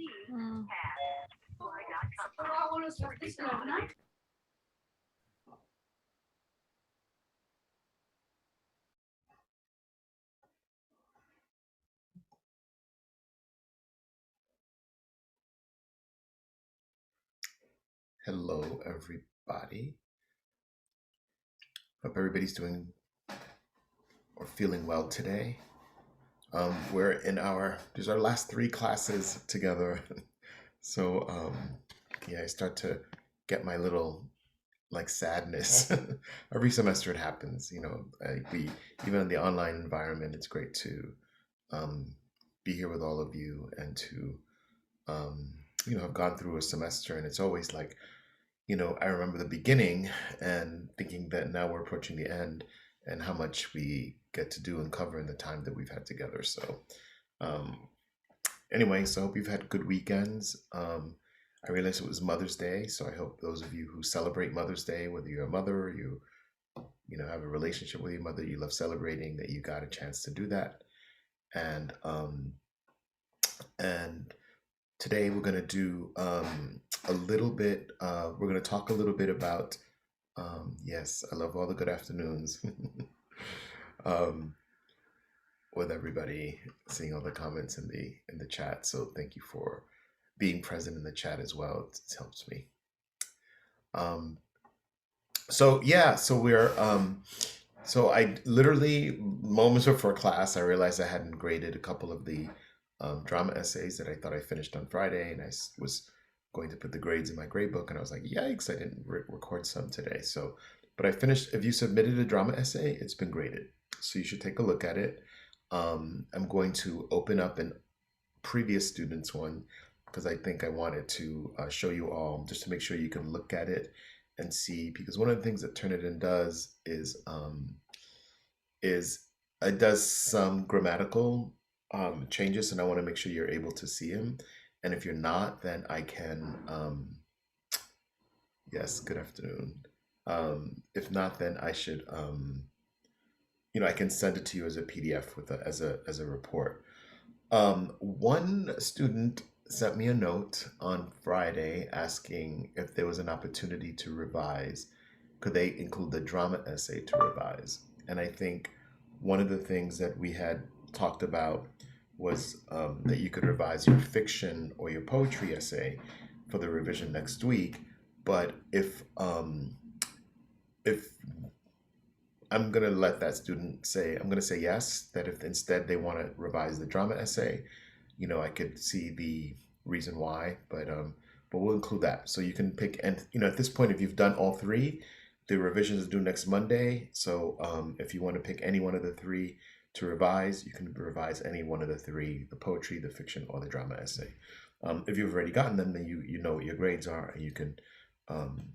Mm. Hello, everybody. Hope everybody's doing or feeling well today. We're in these are our last three classes together. So, yeah, I start to get my little like sadness. Every semester it happens, we, even in the online environment, it's great to um, be here with all of you and to, um, have gone through a semester and it's always like, I remember the beginning and thinking that now we're approaching the end and how much we get to do and cover in the time that we've had together. So, um, anyway, so I hope you've had good weekends. I realized it was Mother's Day, so I hope those of you who celebrate Mother's Day, whether you're a mother or you have a relationship with your mother, you love celebrating, that you got a chance to do that. And and today we're gonna do a little bit. We're gonna talk a little bit about. Yes, I love all the good afternoons. um, with everybody, seeing all the comments in the chat. So thank you for being present in the chat as well. It helps me. Um, so yeah, so I literally moments before class, I realized I hadn't graded a couple of the drama essays that I thought I finished on Friday, and was going to put the grades in my grade book, and I was like, yikes, I didn't record some today. So, but I finished. If you submitted a drama essay, it's been graded, so you should take a look at it. I'm going to open up an previous students one because I think I wanted to show you all just to make sure you can look at it and see, because one of the things that Turnitin does is it does some grammatical changes, and I want to make sure you're able to see them. And if you're not, then I can yes, good afternoon. If not, then I should I can send it to you as a PDF with as a report. One student sent me a note on Friday asking if there was an opportunity to revise. Could they include the drama essay to revise? And I think one of the things that we had talked about was that you could revise your fiction or your poetry essay for the revision next week. But if I'm gonna let that student say, I'm gonna say yes, that if instead they want to revise the drama essay, I could see the reason why, but we'll include that. So you can pick, and at this point, if you've done all three, the revisions is due next Monday. So if you want to pick any one of the three to revise, you can revise any one of the three: the poetry, the fiction, or the drama essay. If you've already gotten them, then you know what your grades are, and you can um,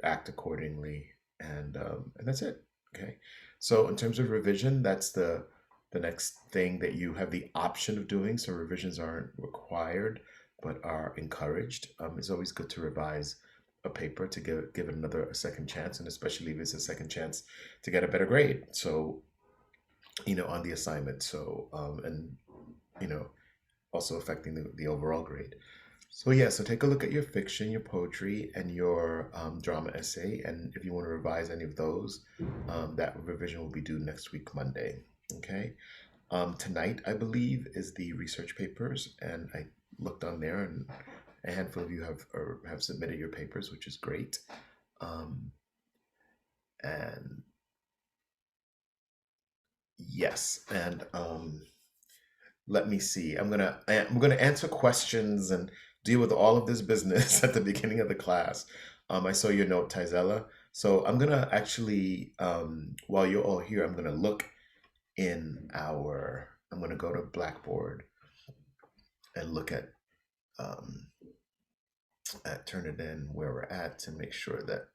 act accordingly, and that's it. Okay. So in terms of revision, that's the next thing that you have the option of doing. So revisions aren't required, but are encouraged. It's always good to revise a paper to give it a second chance, and especially if it's a second chance to get a better grade. So on the assignment. So and you know also affecting the overall grade. So yeah, so take a look at your fiction, your poetry, and your drama essay, and if you want to revise any of those, that revision will be due next week, Monday. Okay. Tonight, I believe, is the research papers, and I looked on there, and a handful of you have submitted your papers, which is great. And yes, and let me see. I'm gonna answer questions and deal with all of this business at the beginning of the class. I saw your note, Tizella. So I'm gonna actually, while you're all here, I'm gonna look I'm gonna go to Blackboard and look um, at Turnitin where we're at to make sure that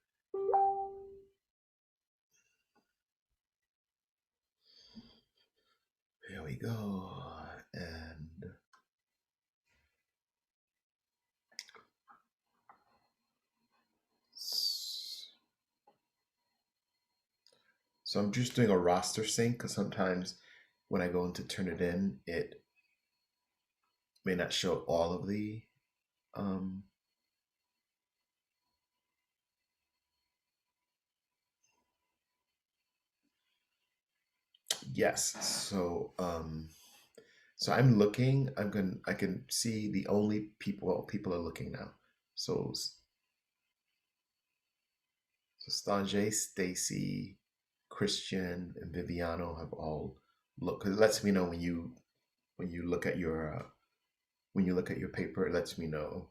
here we go. And so I'm just doing a roster sync because sometimes when I go into Turnitin, may not show all of the um, yes. So I'm looking. I can see the only people. Well, people are looking now. So so Stanjay, Stacy, Christian, and Viviano have all looked. Because it lets me know when you look at your when you look at your paper, it lets me know.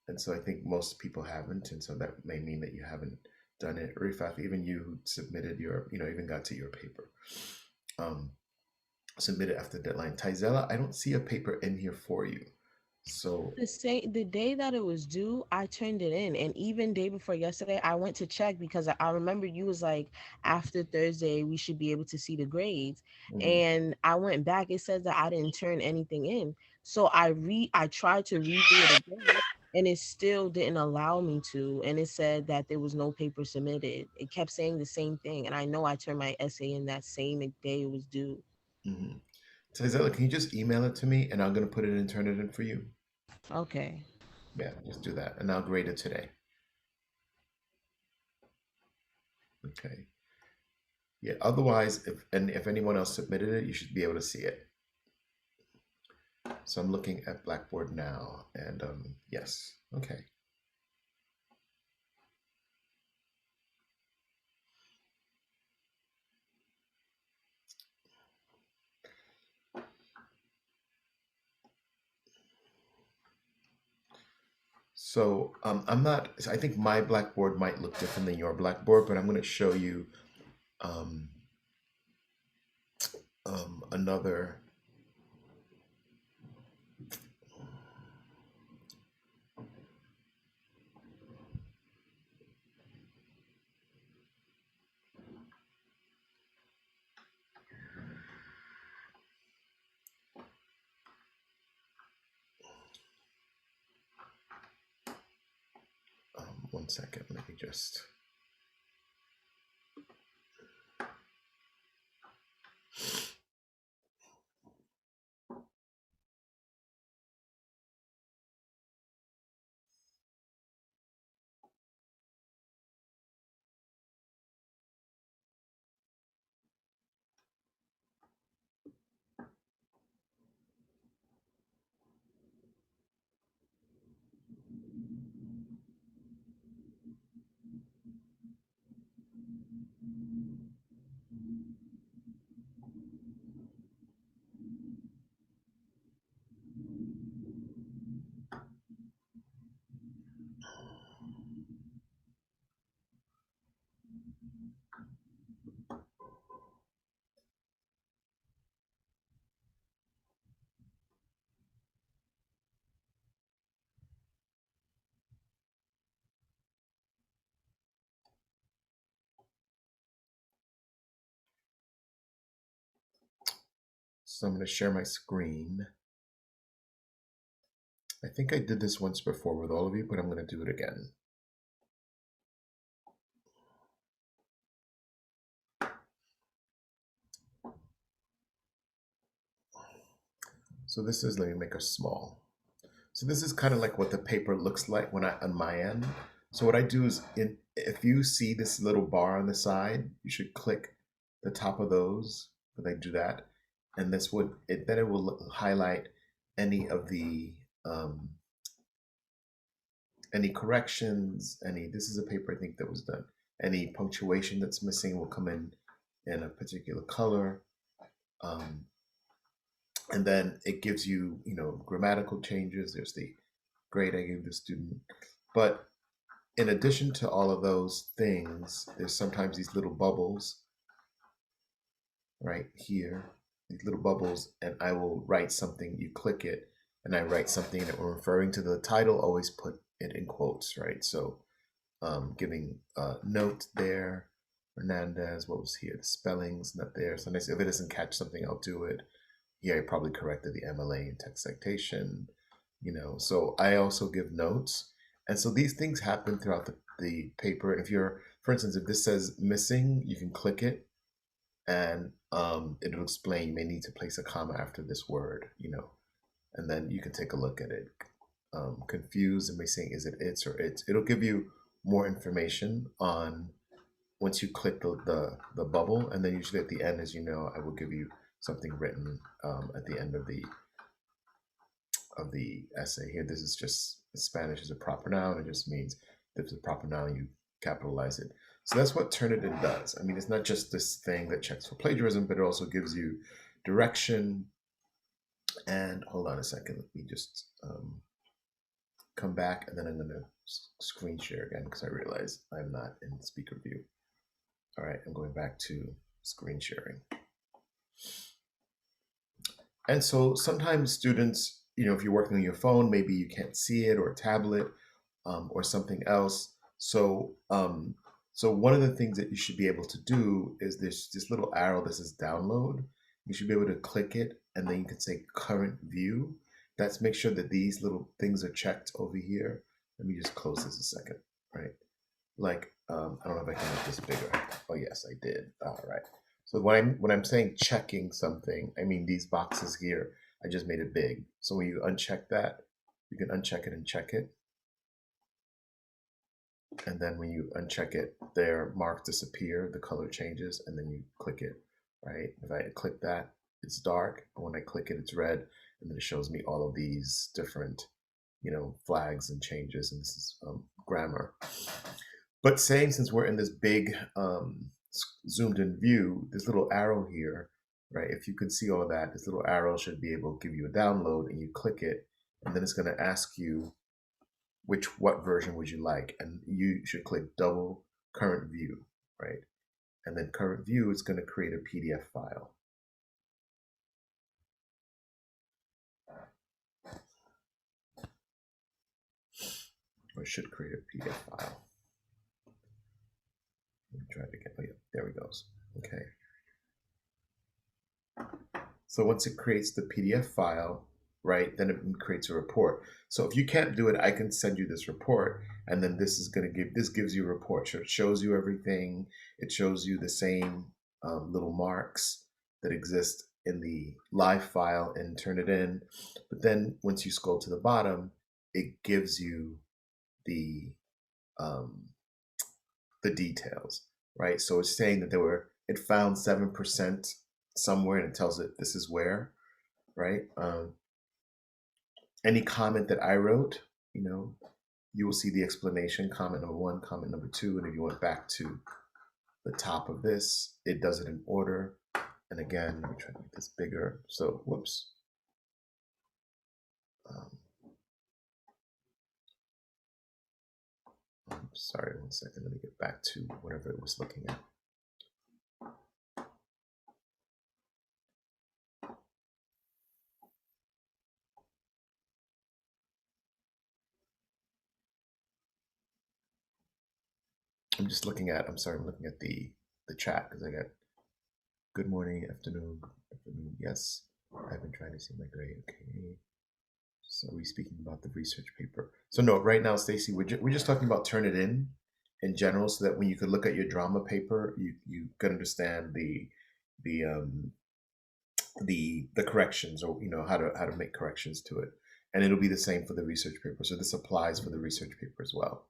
And so I think most people haven't, and so that may mean that you haven't done it. Rifat, even you submitted your, even got to your paper. Um, Submitted after the deadline. Tizella, I don't see a paper in here for you. So, The day that it was due, I turned it in, and even day before yesterday, I went to check because I remember you was like, after Thursday we should be able to see the grades, mhm, and I went back. It says that I didn't turn anything in, so I tried to redo it again, and it still didn't allow me to, and it said that there was no paper submitted. It kept saying the same thing, and I know I turned my essay in that same day it was due. mhm. Tizella, can you just email it to me and I'm going to put it in, turn it in for you? Okay. Yeah, just do that. And I'll grade it today. Okay. Yeah. Otherwise, if anyone else submitted it, you should be able to see it. So I'm looking at Blackboard now, and yes. Okay. So I'm not. I think my Blackboard might look different than your Blackboard, but I'm going to show you um, another. 1 second. Let me just. So I'm going to share my screen. I think I did this once before with all of you, but I'm going to do it again. So this is. Let me make a small. So this is kind of like what the paper looks like when I on my end. So what I do is, if you see this little bar on the side, you should click the top of those. But I do that, and this would it then it will highlight any of the um, any corrections. Any This is a paper I think that was done. Any punctuation that's missing will come in a particular color. Um, and then it gives you grammatical changes. There's the grade I gave the student, but in addition to all of those things, there's sometimes these little bubbles right here, these little bubbles, and I will write something. You click it, and I write something that we're referring to the title. Always put it in quotes, right? So giving a note there. Hernandez, what was here? The spelling's not there. Sometimes if it doesn't catch something, I'll do it. Yeah, I probably corrected the MLA in text citation. So I also give notes. And so these things happen throughout the paper. If you're, for instance, if this says missing, you can click it and it'll explain you may need to place a comma after this word. and then you can take a look at it. Confused, and may saying, is it its or its? It'll give you more information on once you click the bubble, and then usually at the end, as you know, I will give you something written at the end of the essay. Here, this is just Spanish is a proper noun. It just means if it's a proper noun, you capitalize it. So that's what Turnitin does. I mean, it's not just this thing that checks for plagiarism, but it also gives you direction. And hold on a second, let me just come back, and then I'm going to screen share again because I realize I'm not in speaker view. All right, I'm going back to screen sharing. And so sometimes students, if you're working on your phone, maybe you can't see it, or a tablet, or something else. So, so one of the things that you should be able to do is this little arrow that says download. You should be able to click it, and then you can say current view. That's make sure that these little things are checked over here. Let me just close this a second, right? Like, I don't know if I can make this bigger. Oh yes, I did. All right. So when I'm saying checking something, I mean these boxes here. I just made it big. So when you uncheck that, you can uncheck it and check it. And then when you uncheck it, their marks disappear, the color changes, and then you click it, right? If I click that, it's dark, but when I click it, it's red, and then it shows me all of these different, flags and changes, and this is grammar. But saying, since we're in this big zoomed in view, this little arrow here, right? If you can see all of that, this little arrow should be able to give you a download, and you click it, and then it's going to ask you what version would you like, and you should click double current view, right? And then current view is going to create a PDF file. Or it should create a PDF file. Let me try it again. Oh yeah, there it goes. Okay. So once it creates the PDF file, right, then it creates a report. So if you can't do it, I can send you this report, and then this gives you a report. So it shows you everything. It shows you the same little marks that exist in the live file and Turnitin. But then once you scroll to the bottom, it gives you the details, right? So it's saying that it found 7% somewhere, and it tells it this is where, right? Any comment that I wrote, you will see the explanation, comment number 1, comment number 2, and if you went back to the top of this, it does it in order. And again, let me try to make this bigger. So, whoops. Sorry, 1 second. Let me get back to whatever it was looking at. I'm looking at the chat because I got good morning, afternoon, yes. I've been trying to see my grade. Okay. So are we speaking about the research paper? So no, right now, Stacy, we're just talking about Turnitin in general, so that when you could look at your drama paper, you can understand the the corrections, or how to make corrections to it, and it'll be the same for the research paper. So this applies for the research paper as well.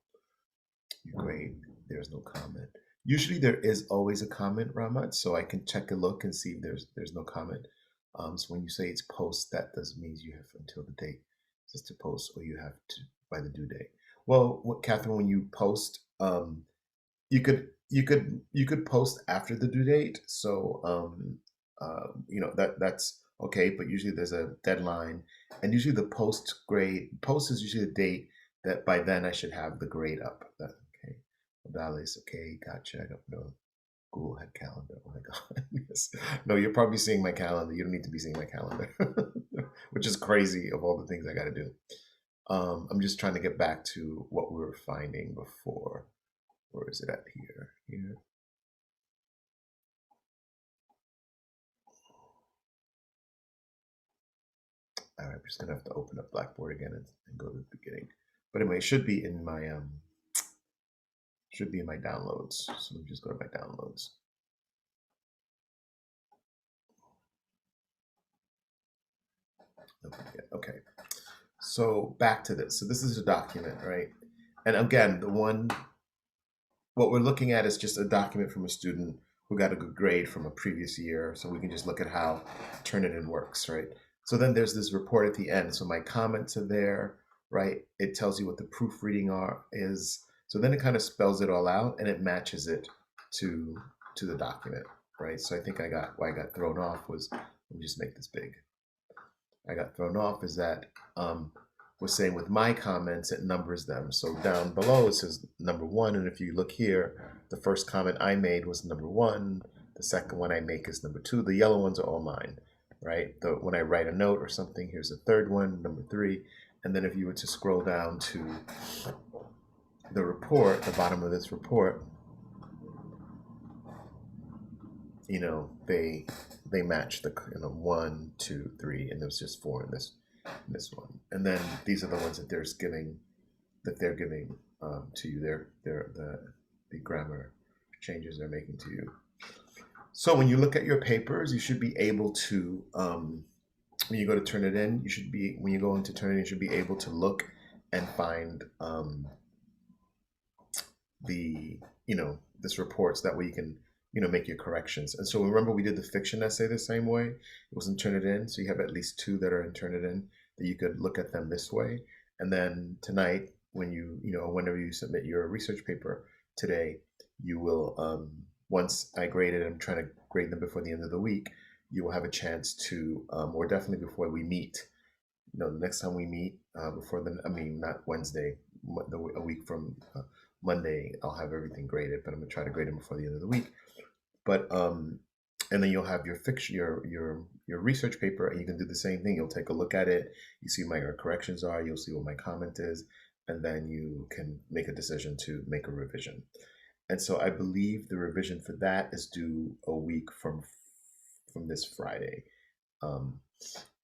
Great. There's no comment. Usually there is always a comment, Ramat, so I can check a look and see if there's no comment. So when you say it's post, that doesn't mean you have until the date just to post, or you have to by the due date. Well, Catherine, when you post, you could post after the due date. So that's okay, but usually there's a deadline, and usually the post is usually the date that by then I should have the grade up. Okay, Dallas. Okay, gotcha. I don't know. Google had calendar. Oh my god. Yes. No, you're probably seeing my calendar. You don't need to be seeing my calendar, which is crazy of all the things I got to do. I'm just trying to get back to what we were finding before. Where is it at here? Here. All right, I'm just gonna have to open up Blackboard again and go to the beginning. But anyway, it should be in my downloads. So let me just go to my downloads. Okay. So back to this. So this is a document, right? And again, the one what we're looking at is just a document from a student who got a good grade from a previous year. So we can just look at how Turnitin works, right? So then there's this report at the end. So my comments are there, right? It tells you what the proofreading are is. So then it kind of spells it all out and it matches it to to the document, right? So I think I got why I got thrown off was let me just make this big. I got thrown off is that was saying with my comments, it numbers them. So down below it says number one, and if you look here, the first comment I made was number one. The second one I make is number two. The yellow ones are all mine, right? When I write a note or something, here's the third one, number three. And then if you were to scroll down to the report, the bottom of this report, they match the one, two, three, and there's just four in this one. And then these are the ones that they're giving to you. They're the grammar changes they're making to you. So when you look at your papers, you should be able to when you go to turn it in, you should be when you go into turn it in, you should be able to look and find the this reports. That way you can make your corrections. And so remember we did the fiction essay the same way. It was in Turnitin, so you have at least two that are in Turnitin that you could look at them this way. And then tonight, when whenever you submit your research paper today, you will once I grade it, I'm trying to grade them before the end of the week. You will have a chance to, or definitely before we meet. The next time we meet, before the, I mean, not Wednesday, a week from Monday, I'll have everything graded, but I'm gonna try to grade them before the end of the week. But and then you'll have your fiction, your research paper, and you can do the same thing. You'll take a look at it. You see what my corrections are. You'll see what my comment is, and then you can make a decision to make a revision. And so I believe the revision for that is due a week from this Friday. Um,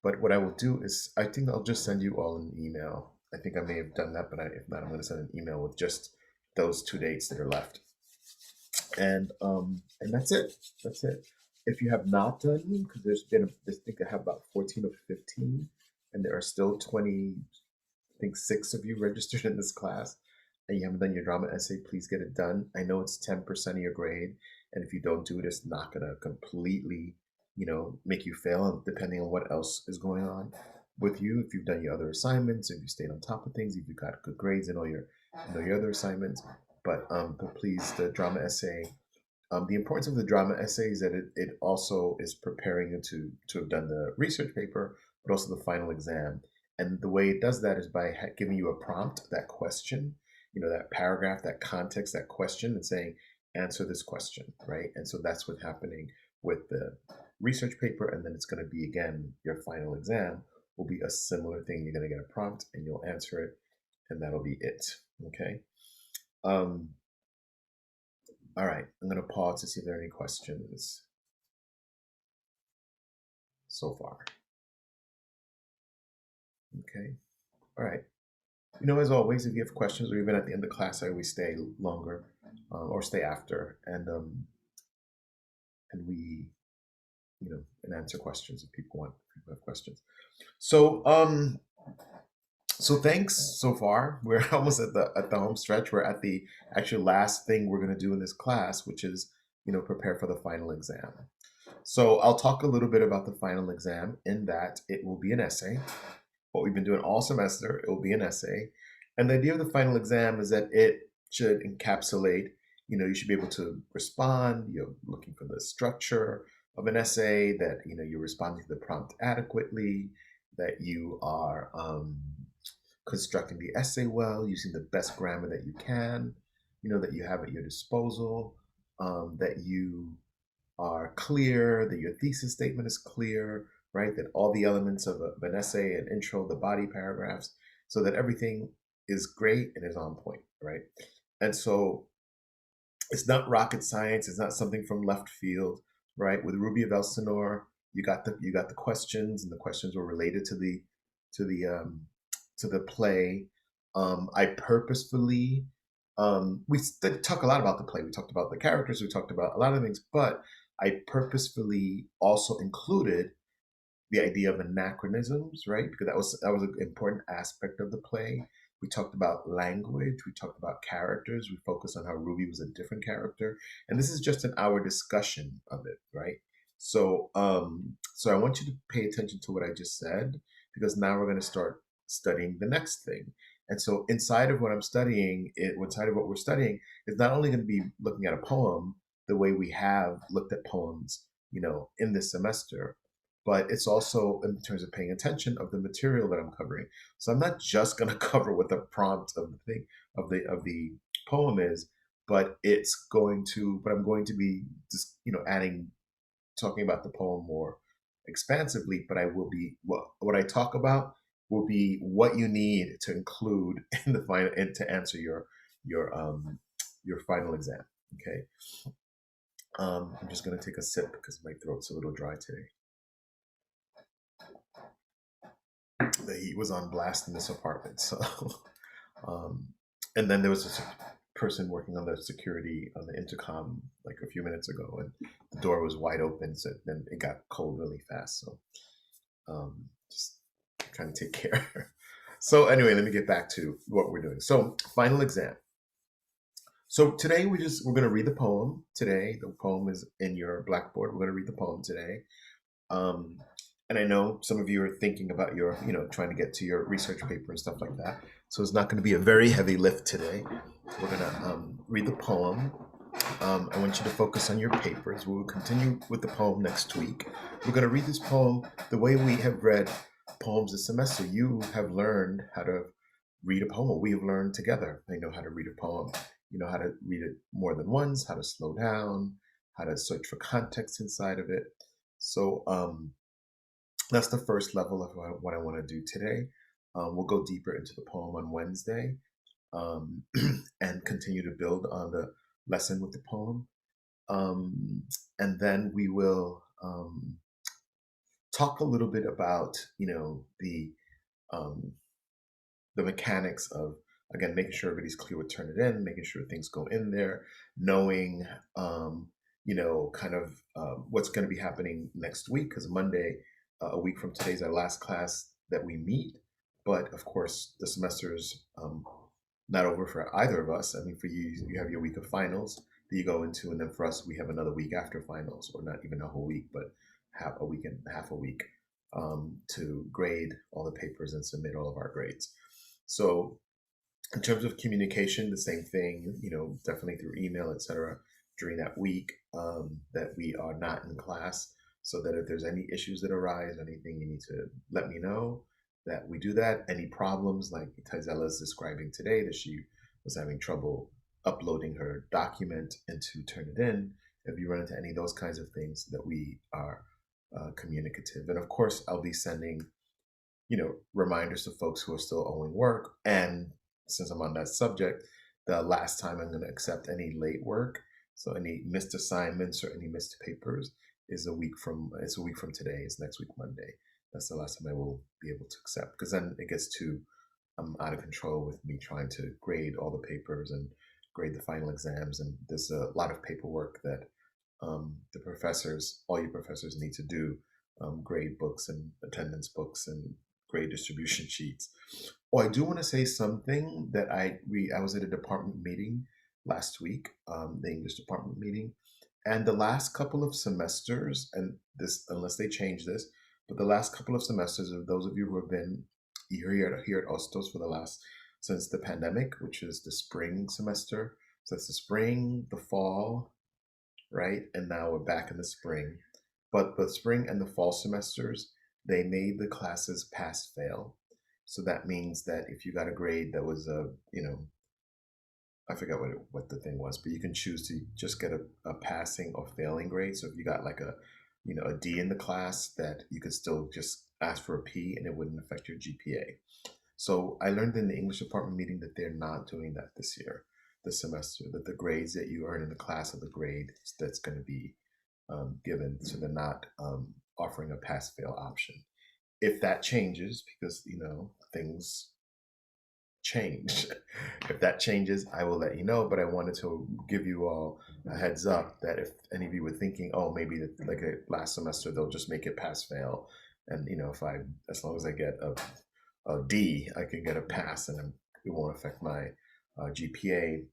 but what I will do is I think I'll just send you all an email. I think I may have done that, but if not, I'm going to send an email with just those two dates that are left, and that's it. That's it. If you have not done, because I think I have about 14 or 15, and there are still 20, I think 6 of you registered in this class, and you haven't done your drama essay, please get it done. I know it's 10% of your grade, and if you don't do it, it's not gonna completely, make you fail, depending on what else is going on with you. If you've done your other assignments, if you stayed on top of things, if you got good grades in all your other assignments. But please, the drama essay. The importance of the drama essay is that it also is preparing you to have done the research paper, but also the final exam. And the way it does that is by giving you a prompt, that question, that paragraph, that context, that question, and saying, answer this question, right? And so that's what's happening with the research paper. And then it's going to be, again, your final exam will be a similar thing. You're going to get a prompt and you'll answer it, and that'll be it. Okay. Um, all right. I'm going to pause to see if there are any questions so far. Okay. All right. As always, if you have questions or even at the end of class, I always stay longer or stay after, and we, and answer questions if people have questions. So, so thanks so far. We're almost at the home stretch. We're at the actual last thing we're going to do in this class, which is, prepare for the final exam. So I'll talk a little bit about the final exam in that it will be an essay. What we've been doing all semester, it will be an essay. And the idea of the final exam is that it should encapsulate, you should be able to respond, you're looking for the structure of an essay, that, you're responding to the prompt adequately, that you are constructing the essay well, using the best grammar that you can, that you have at your disposal, that you are clear, that your thesis statement is clear, right? That all the elements of an essay, an intro, the body paragraphs, so that everything is great and is on point, right? And so it's not rocket science. It's not something from left field, right? With Ruby of Elsinore, you got the questions, and the questions were related to the to the play. I purposefully we did talk a lot about the play. We talked about the characters. We talked about a lot of things, but I purposefully also included the idea of anachronisms, right? Because that was an important aspect of the play. We talked about language, we talked about characters, we focused on how Ruby was a different character, and this is just an hour discussion of it, right? So I want you to pay attention to what I just said because now we're going to start studying the next thing. And so inside of what I'm studying, inside of what we're studying, is not only going to be looking at a poem the way we have looked at poems, in this semester, but it's also in terms of paying attention of the material that I'm covering. So I'm not just going to cover what the prompt of the thing of the poem is, but I'm going to be just adding talking about the poem more expansively. But I will be what I talk about will be what you need to include in the final and to answer your final exam. Okay. I'm just gonna take a sip because my throat's a little dry today. The heat was on blast in this apartment. So, um, and then there was this person working on the security on the intercom like a few minutes ago, and the door was wide open. So then it got cold really fast. So, just trying to take care. So anyway, let me get back to what we're doing. So final exam. So today we're going to read the poem. Today the poem is in your blackboard. We're going to read the poem today. Um, and I know some of you are thinking about your, trying to get to your research paper and stuff like that. So it's not going to be a very heavy lift today. We're going to read the poem. I want you to focus on your papers. We will continue with the poem next week. We're going to read this poem the way we have read poems this semester. You have learned how to read a poem. We have learned together. I know how to read a poem. You know how to read it more than once, how to slow down, how to search for context inside of it. So that's the first level of what I want to do today. We'll go deeper into the poem on Wednesday um, and continue to build on the lesson with the poem. And then we will talk a little bit about, um, the mechanics of, again, making sure everybody's clear with Turnitin, making sure things go in there, knowing kind of what's going to be happening next week, because Monday, a week from today, is our last class that we meet. But of course the semester is not over for either of us. I mean, for you, you have your week of finals that you go into, and then for us, we have another week after finals, or not even a whole week, but half a week to grade all the papers and submit all of our grades. So in terms of communication, the same thing, definitely through email, etc. during that week that we are not in class, so that if there's any issues that arise, anything you need to let me know, that we do that. Any problems, like Tizella is describing today, that she was having trouble uploading her document into Turnitin. If you run into any of those kinds of things, that we are communicative. And of course, I'll be sending reminders to folks who are still owing work. And since I'm on that subject, the last time I'm going to accept any late work, so any missed assignments or any missed papers, is a week from today. It's next week Monday. That's the last time I will be able to accept, because then it gets too out of control with me trying to grade all the papers and grade the final exams. And there's a lot of paperwork that all your professors need to do, grade books and attendance books and grade distribution sheets. Oh, I do want to say something that I was at a department meeting last week, the English department meeting, and the last couple of semesters, and this, unless they change this, but the last couple of semesters of those of you who have been here at Ostos for the last, since the pandemic, which is the spring semester. So it's the spring, the fall, right? And now we're back in the spring. But the spring and the fall semesters, they made the classes pass fail. So that means that if you got a grade that was I forgot what the thing was, but you can choose to just get a passing or failing grade. So if you got like a D in the class, that you could still just ask for a P and it wouldn't affect your GPA. So I learned in the English department meeting that they're not doing that this semester, that the grades that you earn in the class are the grade that's going to be given. So they're not offering a pass fail option. If that changes, because things change, if that changes, I will let you know. But I wanted to give you all a heads up that if any of you were thinking, oh, maybe like a last semester they'll just make it pass fail, And if I, as long as I get a D, I can get a pass, and it won't affect my GPA.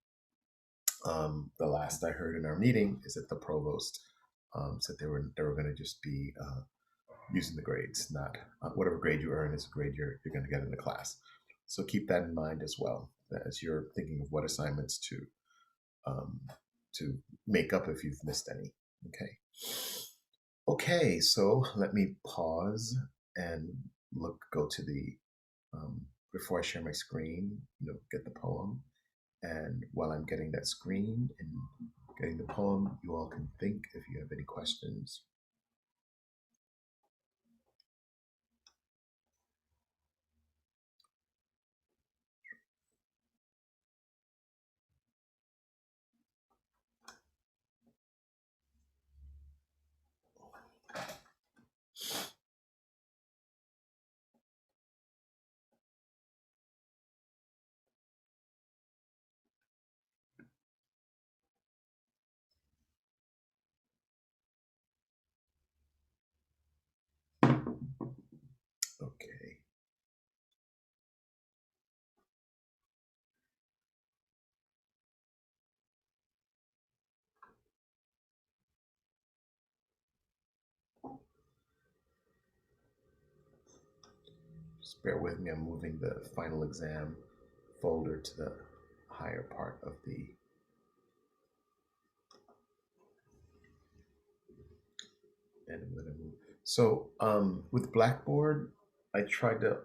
The last I heard in our meeting is that the provost said they were going to just be using the grades, not whatever grade you earn is a grade you're going to get in the class. So keep that in mind as well as you're thinking of what assignments um, to make up if you've missed any. Okay. Okay, so let me pause and go to the before I share my screen, get the poem. And while I'm getting that screen and getting the poem, you all can think if you have any questions. Okay. Just bear with me. I'm moving the final exam folder to the higher part of the. And I'm going to move. So with Blackboard, I tried to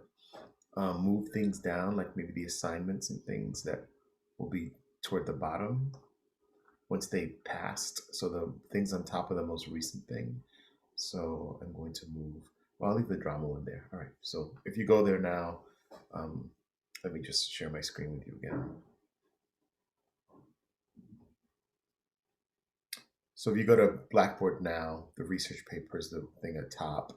move things down, like maybe the assignments and things that will be toward the bottom once they passed. So the things on top of the most recent thing. So I'm going to move. Well, I'll leave the drama one there. All right. So if you go there now, um, let me just share my screen with you again. So if you go to Blackboard now, the research paper is the thing at top.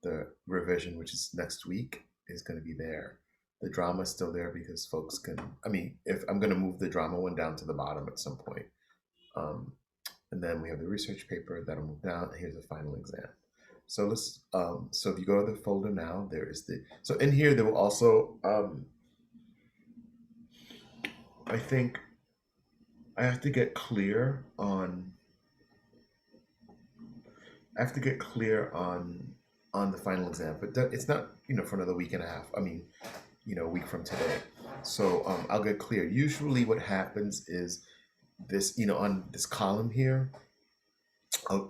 The revision, which is next week, is going to be there. The drama is still there because folks can. I mean, if I'm going to move the drama one down to the bottom at some point, um, and then we have the research paper that'll move down. Here's the final exam. So let's. So if you go to the folder now, there is the. So in here there will also. I think I have to get clear on I have to get clear on the final exam, but it's not for another week and a half. I mean, a week from today. So I'll get clear. Usually, what happens is this on this column here, a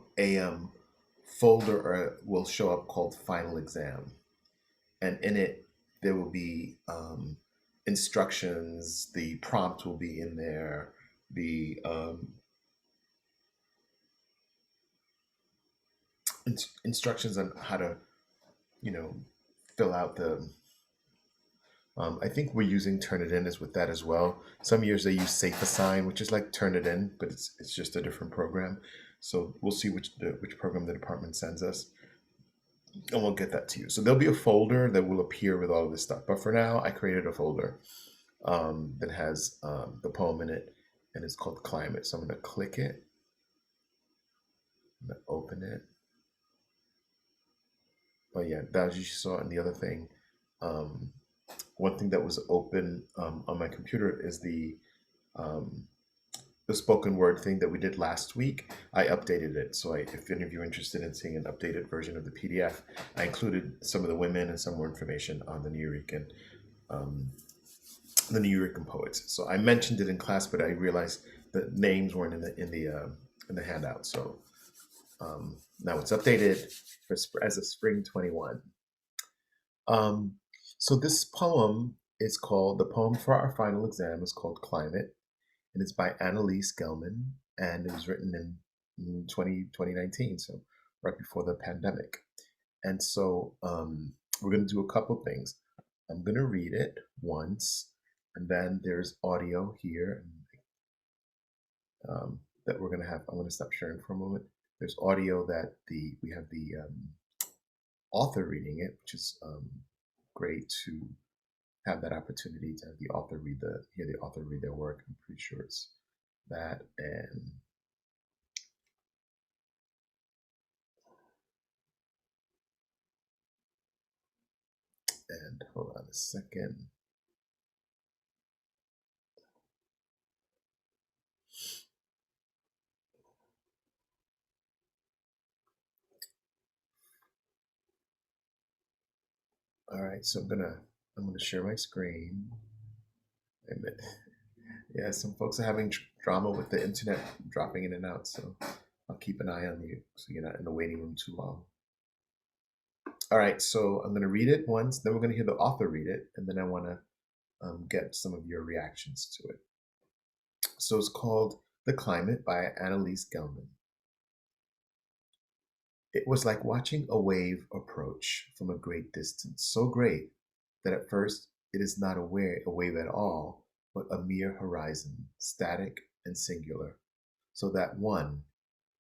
folder will show up called final exam, and in it there will be instructions. The prompt will be in there. The instructions on how to you know fill out the I think we're using Turnitin as with that as well. Some years they use Safe Assign, which is like Turnitin, but it's just a different program. So we'll see which program the department sends us, and we'll get that to you. So there'll be a folder that will appear with all of this stuff. But for now, I created a folder that has the poem in it, and it's called Climate. So I'm going to click it, I'm going to open it. Oh yeah, that as you saw in the other thing. Um, One thing that was open on my computer is um, the spoken word thing that we did last week. I updated it. So if any of you are interested in seeing an updated version of the PDF, I included some of the women and some more information on um, the New Yorican poets. So I mentioned it in class, but I realized the names weren't in the handout. So now it's updated as of spring 21. Um, so this poem is called, the poem for our final exam is called Climate, and it's by Annalise Gelman, and it was written in 2019, so right before the pandemic. And so we're going to do a couple things. I'm going to read it once, and then there's audio here that we're going to have. I'm going to stop sharing for a moment. There's audio that we have the author reading it, which is great to have that opportunity to have the author hear the author read their work. I'm pretty sure it's that. And And hold on a second. All right, so I'm gonna share my screen. Wait a minute. Yeah, some folks are having drama with the internet dropping in and out, so I'll keep an eye on you so you're not in the waiting room too long. All right, so I'm gonna read it once, then we're gonna hear the author read it, and then I want to get some of your reactions to it. So it's called "The Climate" by Annalise Gelman. It was like watching a wave approach from a great distance, so great that at first it is not a wave at all, but a mere horizon, static and singular, so that one,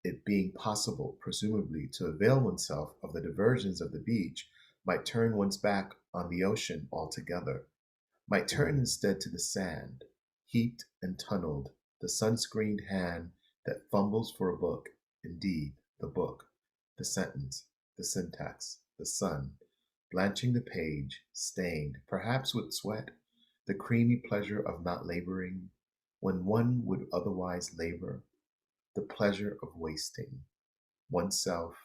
it being possible, presumably, to avail oneself of the diversions of the beach, might turn one's back on the ocean altogether, might turn instead to the sand, heaped and tunneled, the sun-screened hand that fumbles for a book, indeed, the book, the sentence, the syntax, the sun, blanching the page, stained, perhaps with sweat, the creamy pleasure of not laboring, when one would otherwise labor, the pleasure of wasting oneself,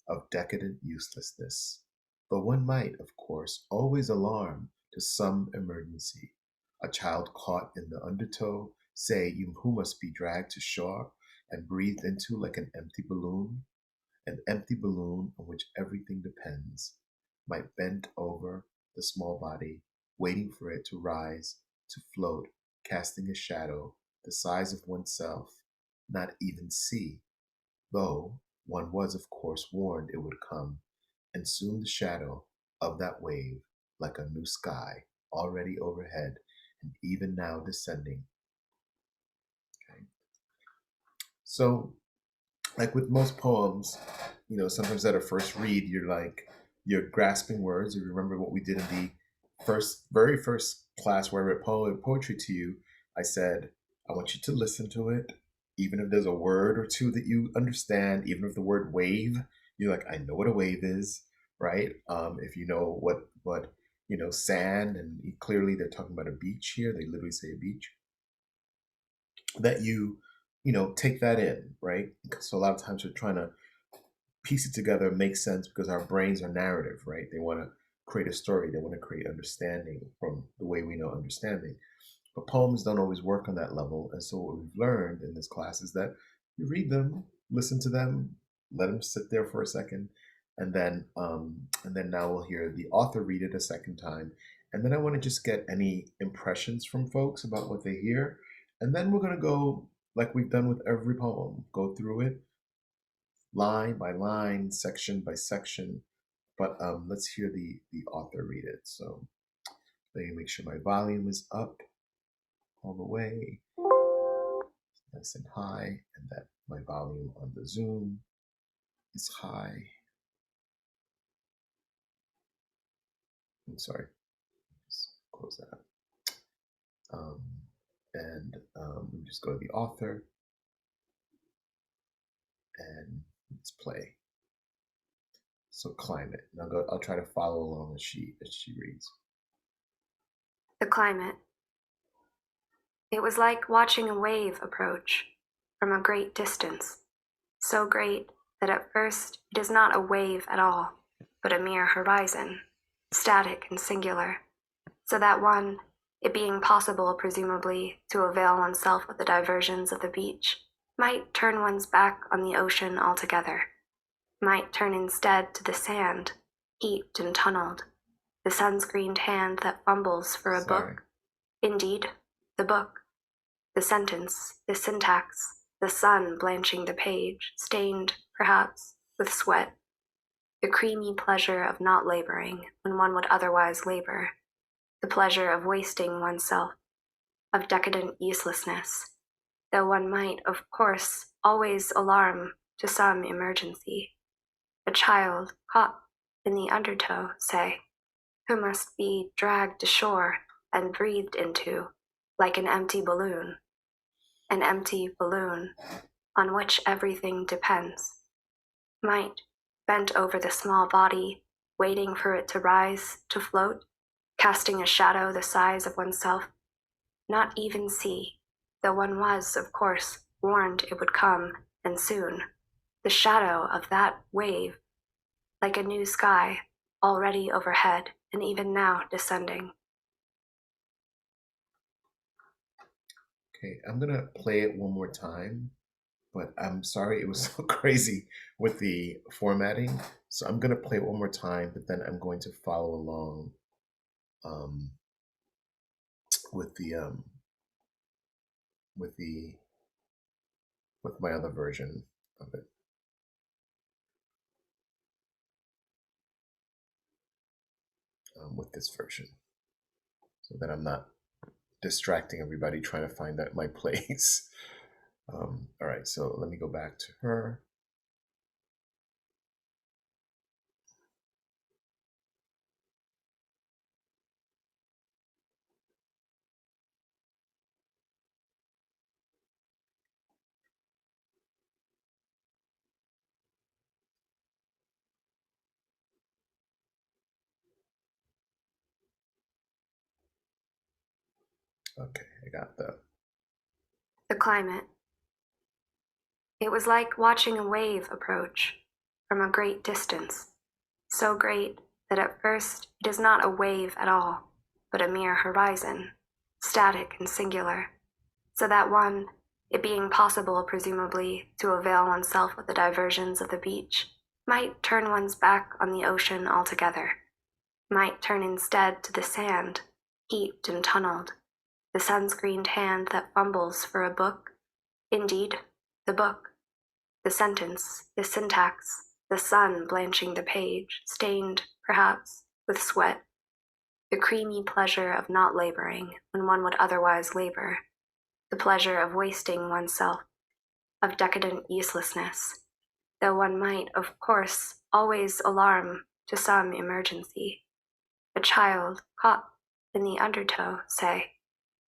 of decadent uselessness. But one might, of course, always alarm to some emergency. A child caught in the undertow, say, who must be dragged to shore and breathed into like an empty balloon on which everything depends, might bend over the small body, waiting for it to rise, to float, casting a shadow the size of oneself, not even see, though one was of course warned it would come, and soon the shadow of that wave, like a new sky, already overhead, and even now descending. Okay. So, like with most poems, sometimes at a first read, you're grasping words. You remember what we did in the very first class where I read poetry to you. I said, I want you to listen to it, even if there's a word or two that you understand, even if the word wave, you're like, I know what a wave is, right? If you know what sand, and clearly they're talking about a beach here. They literally say a beach. That you take that in, right? So a lot of times we're trying to piece it together, make sense, because our brains are narrative, right? They want to create a story, they want to create understanding from the way we know understanding. But poems don't always work on that level. And so what we've learned in this class is that you read them, listen to them, let them sit there for a second, and then now we'll hear the author read it a second time. And then I want to just get any impressions from folks about what they hear. And then we're gonna go like we've done with every poem, go through it line by line, section by section. But let's hear the author read it. So let me make sure my volume is up all the way, nice and high, and that my volume on the Zoom is high. I'm sorry, just close that. Um, and we just go to the author and let's play. So climate. And I'll try to follow along as she reads. The climate. It was like watching a wave approach from a great distance, so great that at first it is not a wave at all, but a mere horizon, static and singular, so that one, it being possible presumably to avail oneself of the diversions of the beach, might turn one's back on the ocean altogether, might turn instead to the sand, heaped and tunneled, the sun-screened hand that fumbles for a book, indeed, the book, the sentence, the syntax, the sun blanching the page, stained, perhaps, with sweat, the creamy pleasure of not laboring when one would otherwise labor, the pleasure of wasting oneself, of decadent uselessness, though one might, of course, always alarm to some emergency. A child caught in the undertow, say, who must be dragged ashore and breathed into like an empty balloon on which everything depends, might, bent over the small body, waiting for it to rise, to float, casting a shadow the size of oneself, not even see, though one was, of course, warned it would come, and soon, the shadow of that wave, like a new sky, already overhead and even now descending. Okay, I'm gonna play it one more time, but I'm sorry it was so crazy with the formatting. So I'm gonna play it one more time, but then I'm going to follow along um, with the with the with my other version of it, with this version, so that I'm not distracting everybody trying to find out my place. All right, so let me go back to her. Okay, I got that. The climate. It was like watching a wave approach from a great distance, so great that at first it is not a wave at all, but a mere horizon, static and singular, so that one, it being possible presumably to avail oneself of the diversions of the beach, might turn one's back on the ocean altogether, might turn instead to the sand, heaped and tunneled, the sunscreened hand that fumbles for a book, indeed, the book, the sentence, the syntax, the sun blanching the page, stained, perhaps, with sweat, the creamy pleasure of not laboring when one would otherwise labor, the pleasure of wasting oneself, of decadent uselessness, though one might, of course, always alarm to some emergency. A child caught in the undertow, say,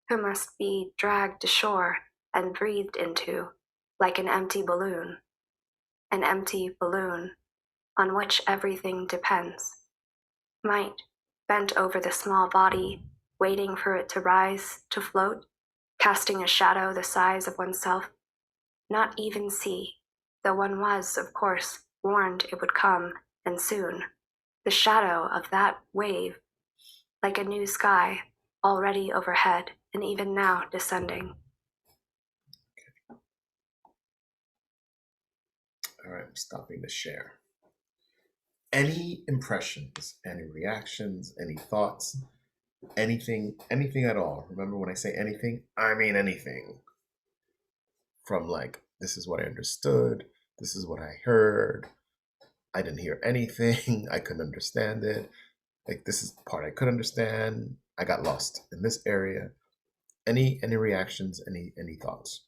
who must be dragged ashore and breathed into like an empty balloon on which everything depends, might, bent over the small body, waiting for it to rise, to float, casting a shadow the size of oneself, not even see, though one was, of course, warned it would come, and soon, the shadow of that wave, like a new sky, already overhead and even now descending. All right, I'm stopping the share. Any impressions, any reactions, any thoughts, anything at all. Remember, when I say anything, I mean anything. From like, this is what I understood, this is what I heard, I didn't hear anything, I couldn't understand it. Like, this is the part I could understand. I got lost in this area. Any reactions, any thoughts?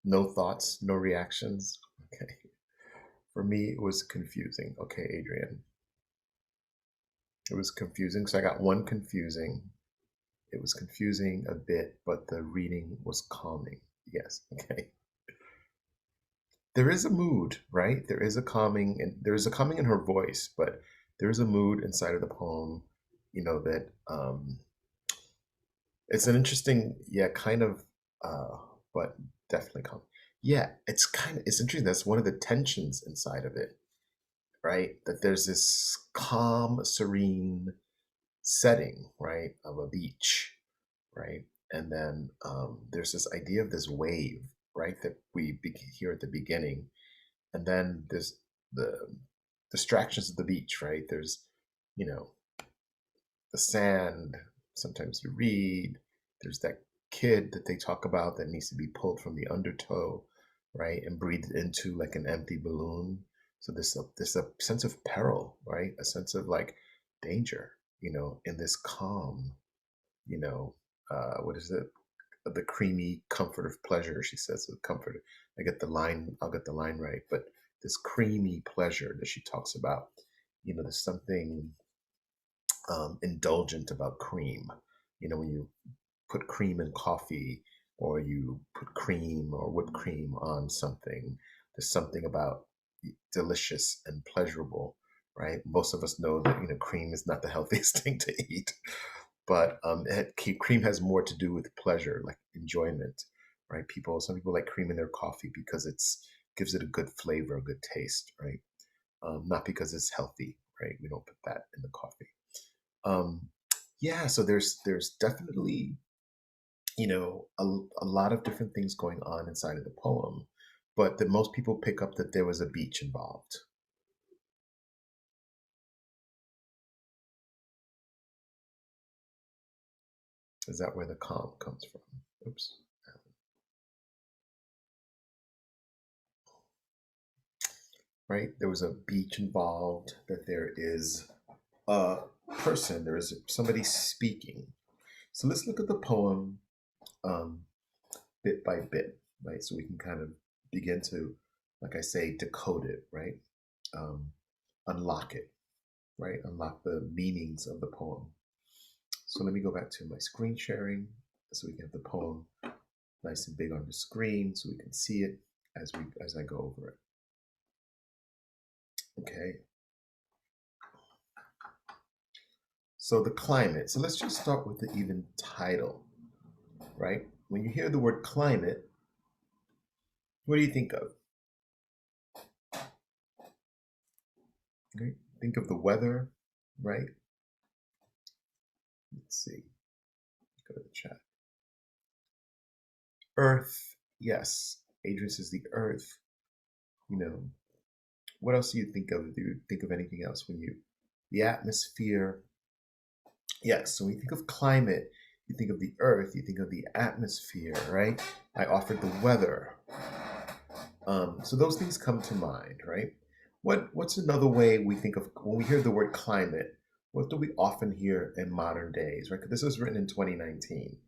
No thoughts, no reactions. Okay. For me, it was confusing. Okay, Adrian. It was confusing. So I got one confusing. It was confusing a bit, but the reading was calming. Yes. Okay. There is a mood, right? There is a calming, and there is a calming in her voice, but there is a mood inside of the poem, that it's an interesting, yeah, kind of, but definitely calm. Yeah, it's interesting. That's one of the tensions inside of it, right? That there's this calm, serene setting, right, of a beach, right? And then there's this idea of this wave, right, that we hear at the beginning. And then there's the distractions of the beach, right? There's, you know, the sand. Sometimes you read. There's that kid that they talk about that needs to be pulled from the undertow, right, and breathed into like an empty balloon. So there's a sense of peril, right? A sense of like danger, in this calm, you know, what is it? The creamy comfort of pleasure, she says, with comfort. I'll get the line right, but this creamy pleasure that she talks about, there's something indulgent about cream. When you put cream in coffee, or you put cream or whipped cream on something. There's something about delicious and pleasurable, right? Most of us know that cream is not the healthiest thing to eat, but cream has more to do with pleasure, like enjoyment, right? Some people like cream in their coffee because it's gives it a good flavor, a good taste, right? Not because it's healthy, right? We don't put that in the coffee. Um, yeah, so there's definitely a lot of different things going on inside of the poem, but that most people pick up that there was a beach involved. Is that where the calm comes from? Oops. Right? There was a beach involved, that there is a person, there is somebody speaking. So let's look at the poem um, bit by bit, right? So we can kind of begin to, like I say, decode it, right? Um, Unlock it, right? Unlock the meanings of the poem. So let me go back to my screen sharing so we can have the poem nice and big on the screen so we can see it as I go over it. Okay. So the climate. So let's just start with the even title, right? When you hear the word climate, what do you think of? Okay. Think of the weather, right? Let's see. Go to the chat. Earth, yes. Adrian says the earth. You know, what else do you think of? Do you think of anything else when you, the atmosphere? Yes. So when you think of climate, you think of the earth, you think of the atmosphere, right? I offered the weather. So those things come to mind, right? What's another way we think of when we hear the word climate? What do we often hear in modern days, right? 'Cause this was written in 2019.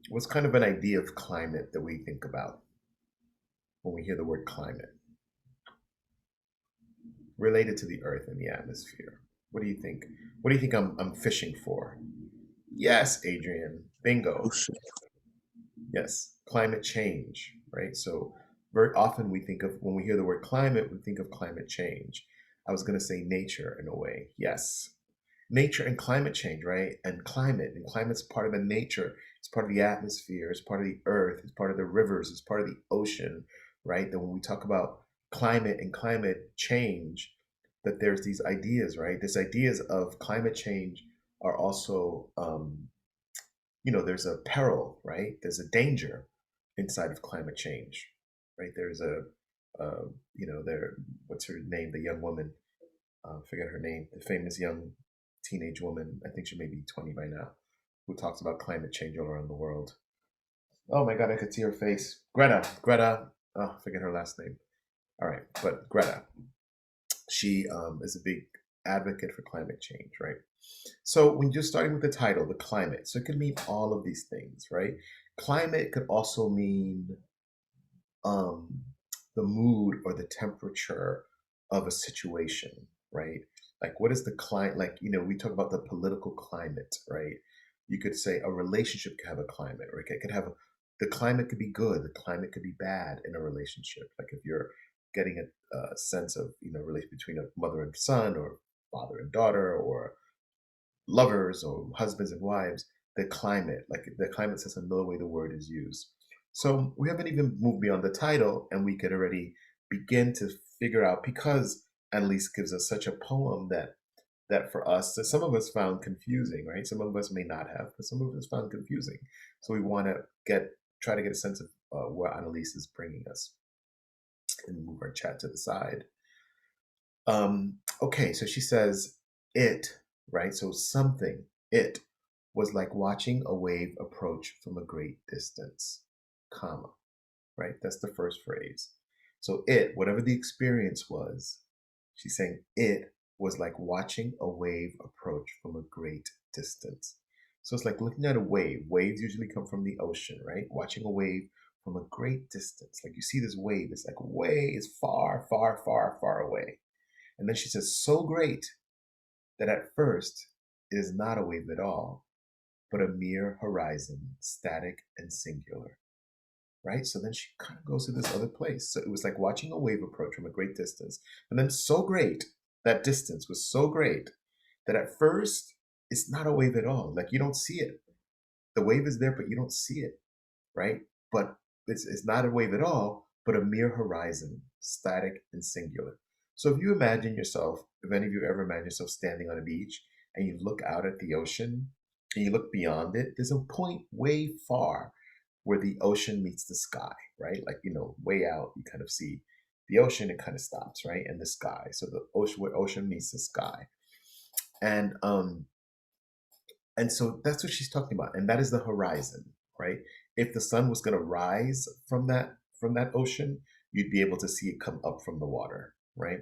What's kind of an idea of climate that we think about when we hear the word climate related to the earth and the atmosphere? What do you think? What do you think I'm fishing for? Yes, Adrian. Bingo. Ocean. Yes, climate change, right? So very often we think of, when we hear the word climate, we think of climate change. I was going to say nature in a way. Yes, nature and climate change, right? And climate's part of the nature. It's part of the atmosphere. It's part of the earth. It's part of the rivers. It's part of the ocean, right? That when we talk about climate and climate change, that there's these ideas, right? These ideas of climate change are also there's a peril, right? There's a danger inside of climate change, right? There's there, what's her name? The young woman, forget her name, the famous young teenage woman, I think she may be 20 by now, who talks about climate change all around the world. Oh my God, I could see her face. Greta, oh, forget her last name. All right, but Greta, she is a big advocate for climate change, right? So when you're starting with the title, the climate, so it could mean all of these things, right? Climate could also mean um, the mood or the temperature of a situation, right? Like what is the climate? Like we talk about the political climate, right? You could say a relationship could have a climate, or it could have the climate could be good, the climate could be bad in a relationship. Like if you're getting a sense of relation between a mother and son, or father and daughter, or lovers or husbands and wives, the climate says another way the word is used. So we haven't even moved beyond the title, and we could already begin to figure out, because Annalise gives us such a poem that for us, that some of us found confusing, right? Some of us may not have, but some of us found confusing. So we want to try to get a sense of where Annalise is bringing us, and move our chat to the side. Okay, so she says, it, right? So something, it was like watching a wave approach from a great distance, comma, right? That's the first phrase. So it, whatever the experience was, she's saying it was like watching a wave approach from a great distance. So it's like looking at a wave. Waves usually come from the ocean, right? Watching a wave from a great distance. Like you see this wave, it's like way is far, far, far, far away. And then she says, so great that at first it is not a wave at all, but a mere horizon, static and singular. Right? So then she kind of goes to this other place. So it was like watching a wave approach from a great distance. And then so great, that distance was so great that at first it's not a wave at all. Like you don't see it. The wave is there, but you don't see it, right? But it's not a wave at all, but a mere horizon, static and singular. So if you imagine yourself, if any of you ever imagine yourself standing on a beach and you look out at the ocean and you look beyond it, there's a point way far where the ocean meets the sky, right? Like, way out, you kind of see the ocean, it kind of stops, right? And the sky. So the ocean, where ocean meets the sky. And so that's what she's talking about. And that is the horizon, right? If the sun was going to rise from that ocean, you'd be able to see it come up from the water, right?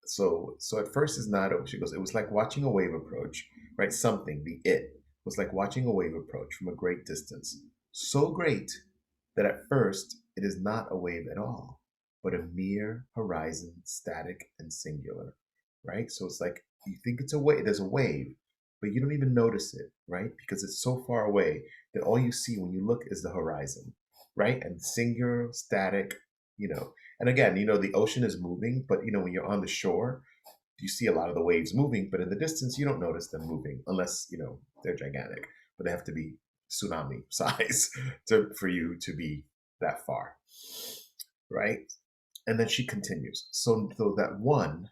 So at first it's not, she goes, it was like watching a wave approach, right? Something, the it was like watching a wave approach from a great distance. So great that at first it is not a wave at all, but a mere horizon, static and singular, right? So it's like you think it's a wave, there's a wave, but you don't even notice it, right? Because it's so far away that all you see when you look is the horizon, right? And singular, static, you know. And again, the ocean is moving, but when you're on the shore, you see a lot of the waves moving, but in the distance, you don't notice them moving unless, they're gigantic, but they have to be tsunami size for you to be that far, right? And then she continues. So that one,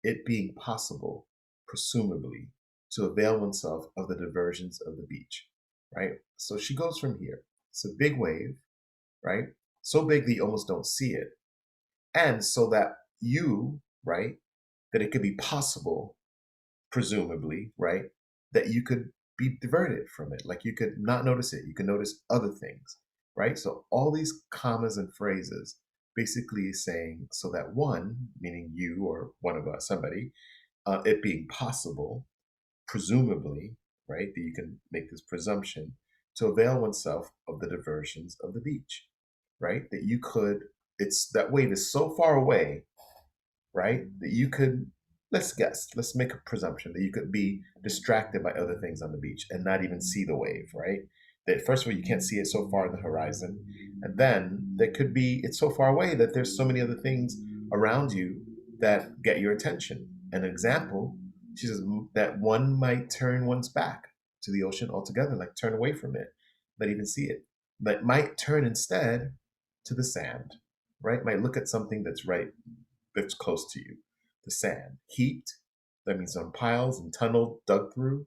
it being possible, presumably, to avail oneself of the diversions of the beach, right? So she goes from here. It's a big wave, right? So big that you almost don't see it. And so that right, that it could be possible, presumably, right, that you could be diverted from it. Like you could not notice it. You can notice other things, right? So all these commas and phrases basically is saying so that one, meaning you or one of us, somebody, it being possible, presumably, right, that you can make this presumption to avail oneself of the diversions of the beach, right? That you could, it's that wave is so far away, right, that you could, let's make a presumption that you could be distracted by other things on the beach and not even see the wave, right? That first of all, you can't see it so far in the horizon. And then there could be, it's so far away that there's so many other things around you that get your attention. An example, she says that one might turn one's back to the ocean altogether, like turn away from it, not even see it, but might turn instead to the sand, right? Might look at something that's close to you. The sand, heat, that means on piles and tunnel dug through.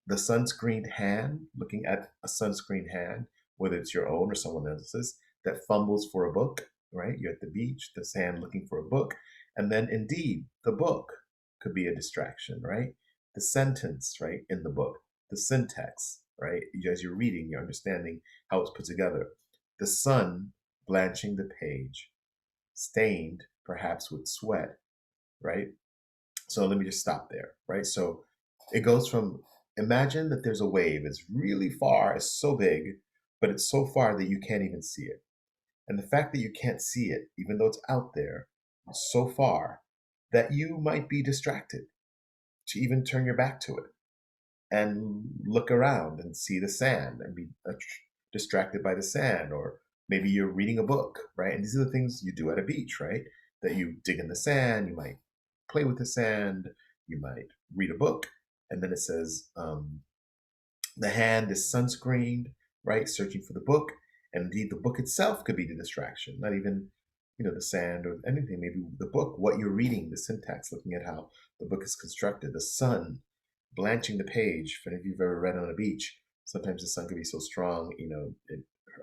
The sunscreened hand, looking at a sunscreened hand, whether it's your own or someone else's, that fumbles for a book, right? You're at the beach, the sand looking for a book. And then indeed, the book could be a distraction, right? The sentence, right, in the book, the syntax, right? As you're reading, you're understanding how it's put together. The sun blanching the page, stained perhaps with sweat, right? So let me just stop there, right? So it goes from, imagine that there's a wave, it's really far, it's so big, but it's so far that you can't even see it. And the fact that you can't see it, even though it's out there, it's so far that you might be distracted to even turn your back to it and look around and see the sand and be distracted by the sand. Or maybe you're reading a book, right? And these are the things you do at a beach, right? That you dig in the sand, you might play with the sand, you might read a book. And then it says, the hand is sunscreened, right? Searching for the book. And indeed, the book itself could be the distraction, not even, the sand or anything. Maybe the book, what you're reading, the syntax, looking at how the book is constructed, the sun blanching the page. If any of you've ever read on a beach, sometimes the sun can be so strong,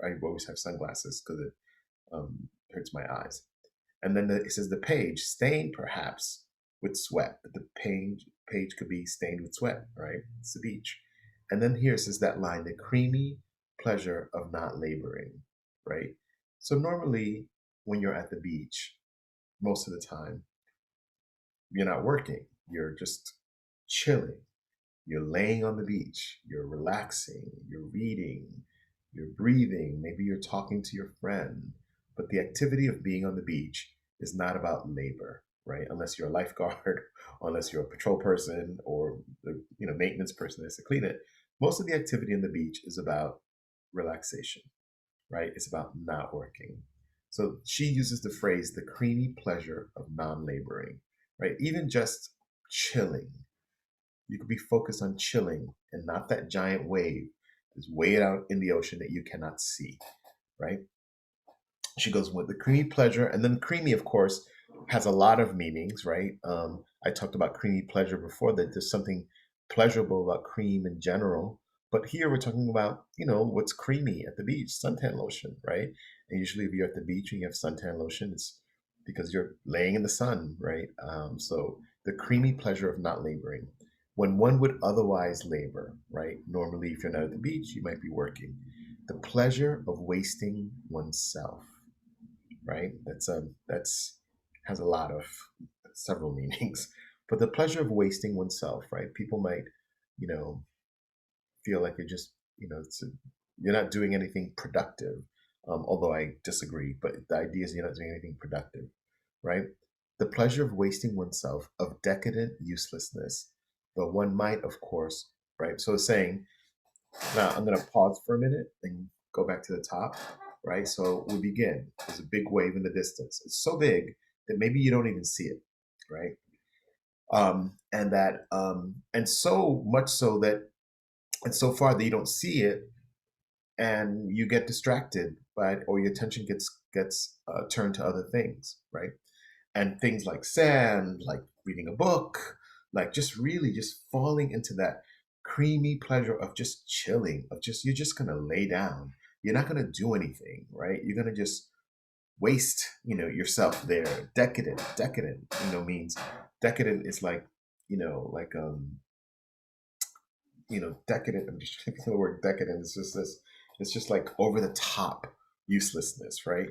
I always have sunglasses because it hurts my eyes. And then it says the page stained perhaps with sweat, but the page could be stained with sweat, right? It's the beach. And then here it says that line, the creamy pleasure of not laboring, right? So normally when you're at the beach, most of the time, you're not working, you're just chilling. You're laying on the beach, you're relaxing, you're reading, you're breathing, maybe you're talking to your friend. But the activity of being on the beach is not about labor, right? Unless you're a lifeguard, or unless you're a patrol person or the maintenance person that's to clean it. Most of the activity on the beach is about relaxation, right? It's about not working. So she uses the phrase the creamy pleasure of non laboring, right? Even just chilling. You could be focused on chilling and not that giant wave that's way out in the ocean that you cannot see, right? She goes with the creamy pleasure, and then creamy, of course, has a lot of meanings, right? I talked about creamy pleasure before, that there's something pleasurable about cream in general, but here we're talking about, what's creamy at the beach, suntan lotion, right? And usually if you're at the beach and you have suntan lotion, it's because you're laying in the sun, right? So the creamy pleasure of not laboring when one would otherwise labor, right? Normally, if you're not at the beach, you might be working. The pleasure of wasting oneself, right? That's has a lot of several meanings. But the pleasure of wasting oneself, right? People might, you know, feel like you're just, you're not doing anything productive. Although I disagree, but the idea is you're not doing anything productive, right? The pleasure of wasting oneself, of decadent uselessness, though one might, of course, right? So it's saying, now I'm going to pause for a minute and go back to the top, right? So we begin. There's a big wave in the distance. It's so big that maybe you don't even see it, right? And so much so that, and so far that you don't see it, and you get distracted by it, or your attention gets turned to other things, right? And things like sand, like reading a book, like just really just falling into that creamy pleasure of just chilling, of just you're just gonna lay down. You're not gonna do anything, right? You're gonna just waste, yourself there. Decadent, means decadent is like, like decadent. I'm just thinking the word decadent. It's just this. It's just like over the top uselessness, right?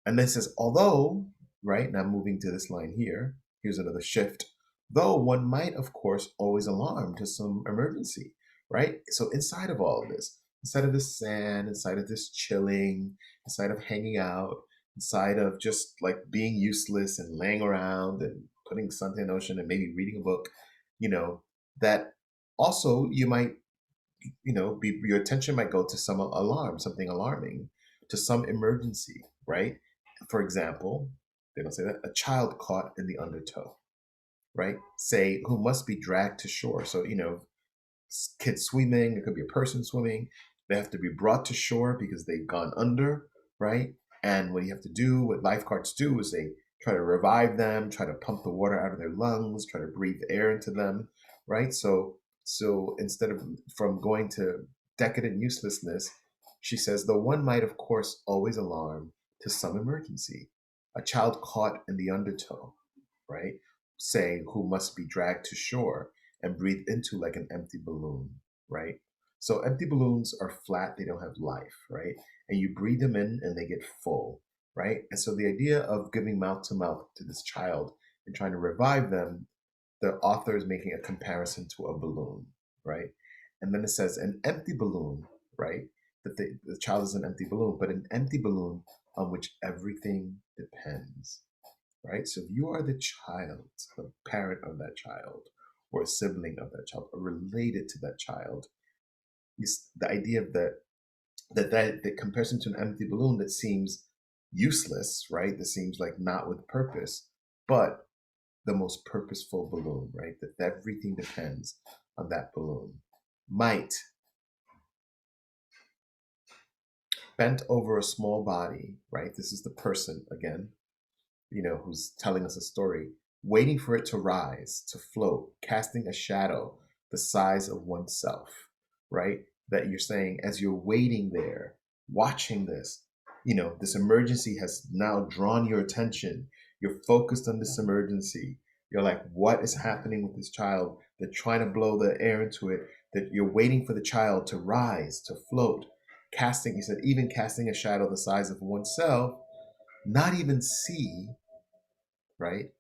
And then it says, although, right, now moving to this line here, here's another shift. Though one might, of course, always alarm to some emergency, right? So inside of all of this, inside of this sand, inside of this chilling, inside of hanging out, inside of just like being useless and laying around and putting something in the ocean and maybe reading a book, you know, that also you might, be your attention might go to some alarm, something alarming, to some emergency, right? For example, they don't say that, a child caught in the undertow, right? Say, who must be dragged to shore. So, kids swimming, it could be a person swimming. They have to be brought to shore because they've gone under, right? And what you have to do, what lifeguards do, is they try to revive them, try to pump the water out of their lungs, try to breathe air into them, right? So instead of from going to decadent uselessness, she says, though one might, of course, always alarm to some emergency, a child caught in the undertow, right? Say, who must be dragged to shore and breathed into like an empty balloon, right? So empty balloons are flat, they don't have life, right? And you breathe them in and they get full, right? And so the idea of giving mouth to mouth to this child and trying to revive them, the author is making a comparison to a balloon, right? And then it says an empty balloon, right? That the child is an empty balloon, but an empty balloon on which everything depends, right? So if you are the child, the parent of that child, or a sibling of that child, or related to that child, is the idea of that the comparison to an empty balloon that seems useless, right? That seems like not with purpose, but the most purposeful balloon, right? That everything depends on that balloon. Might, bent over a small body, right? This is the person again, who's telling us a story, waiting for it to rise, to float, casting a shadow the size of oneself, right? That you're saying as you're waiting there, watching this, this emergency has now drawn your attention. You're focused on this emergency. You're like, what is happening with this child? They're trying to blow the air into it, that you're waiting for the child to rise, to float. Casting, he said, even casting a shadow the size of oneself, not even see, right?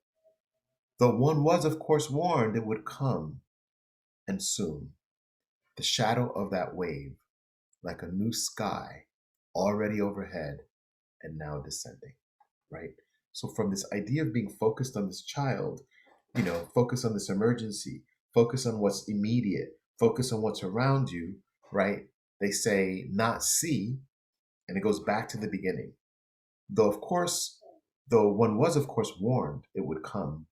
Though one was, of course, warned it would come, and soon. The shadow of that wave, like a new sky, already overhead and now descending, right? So, from this idea of being focused on this child, focus on this emergency, focus on what's immediate, focus on what's around you, right? They say not see, and it goes back to the beginning. Though, of course, though one was, of course, warned it would come,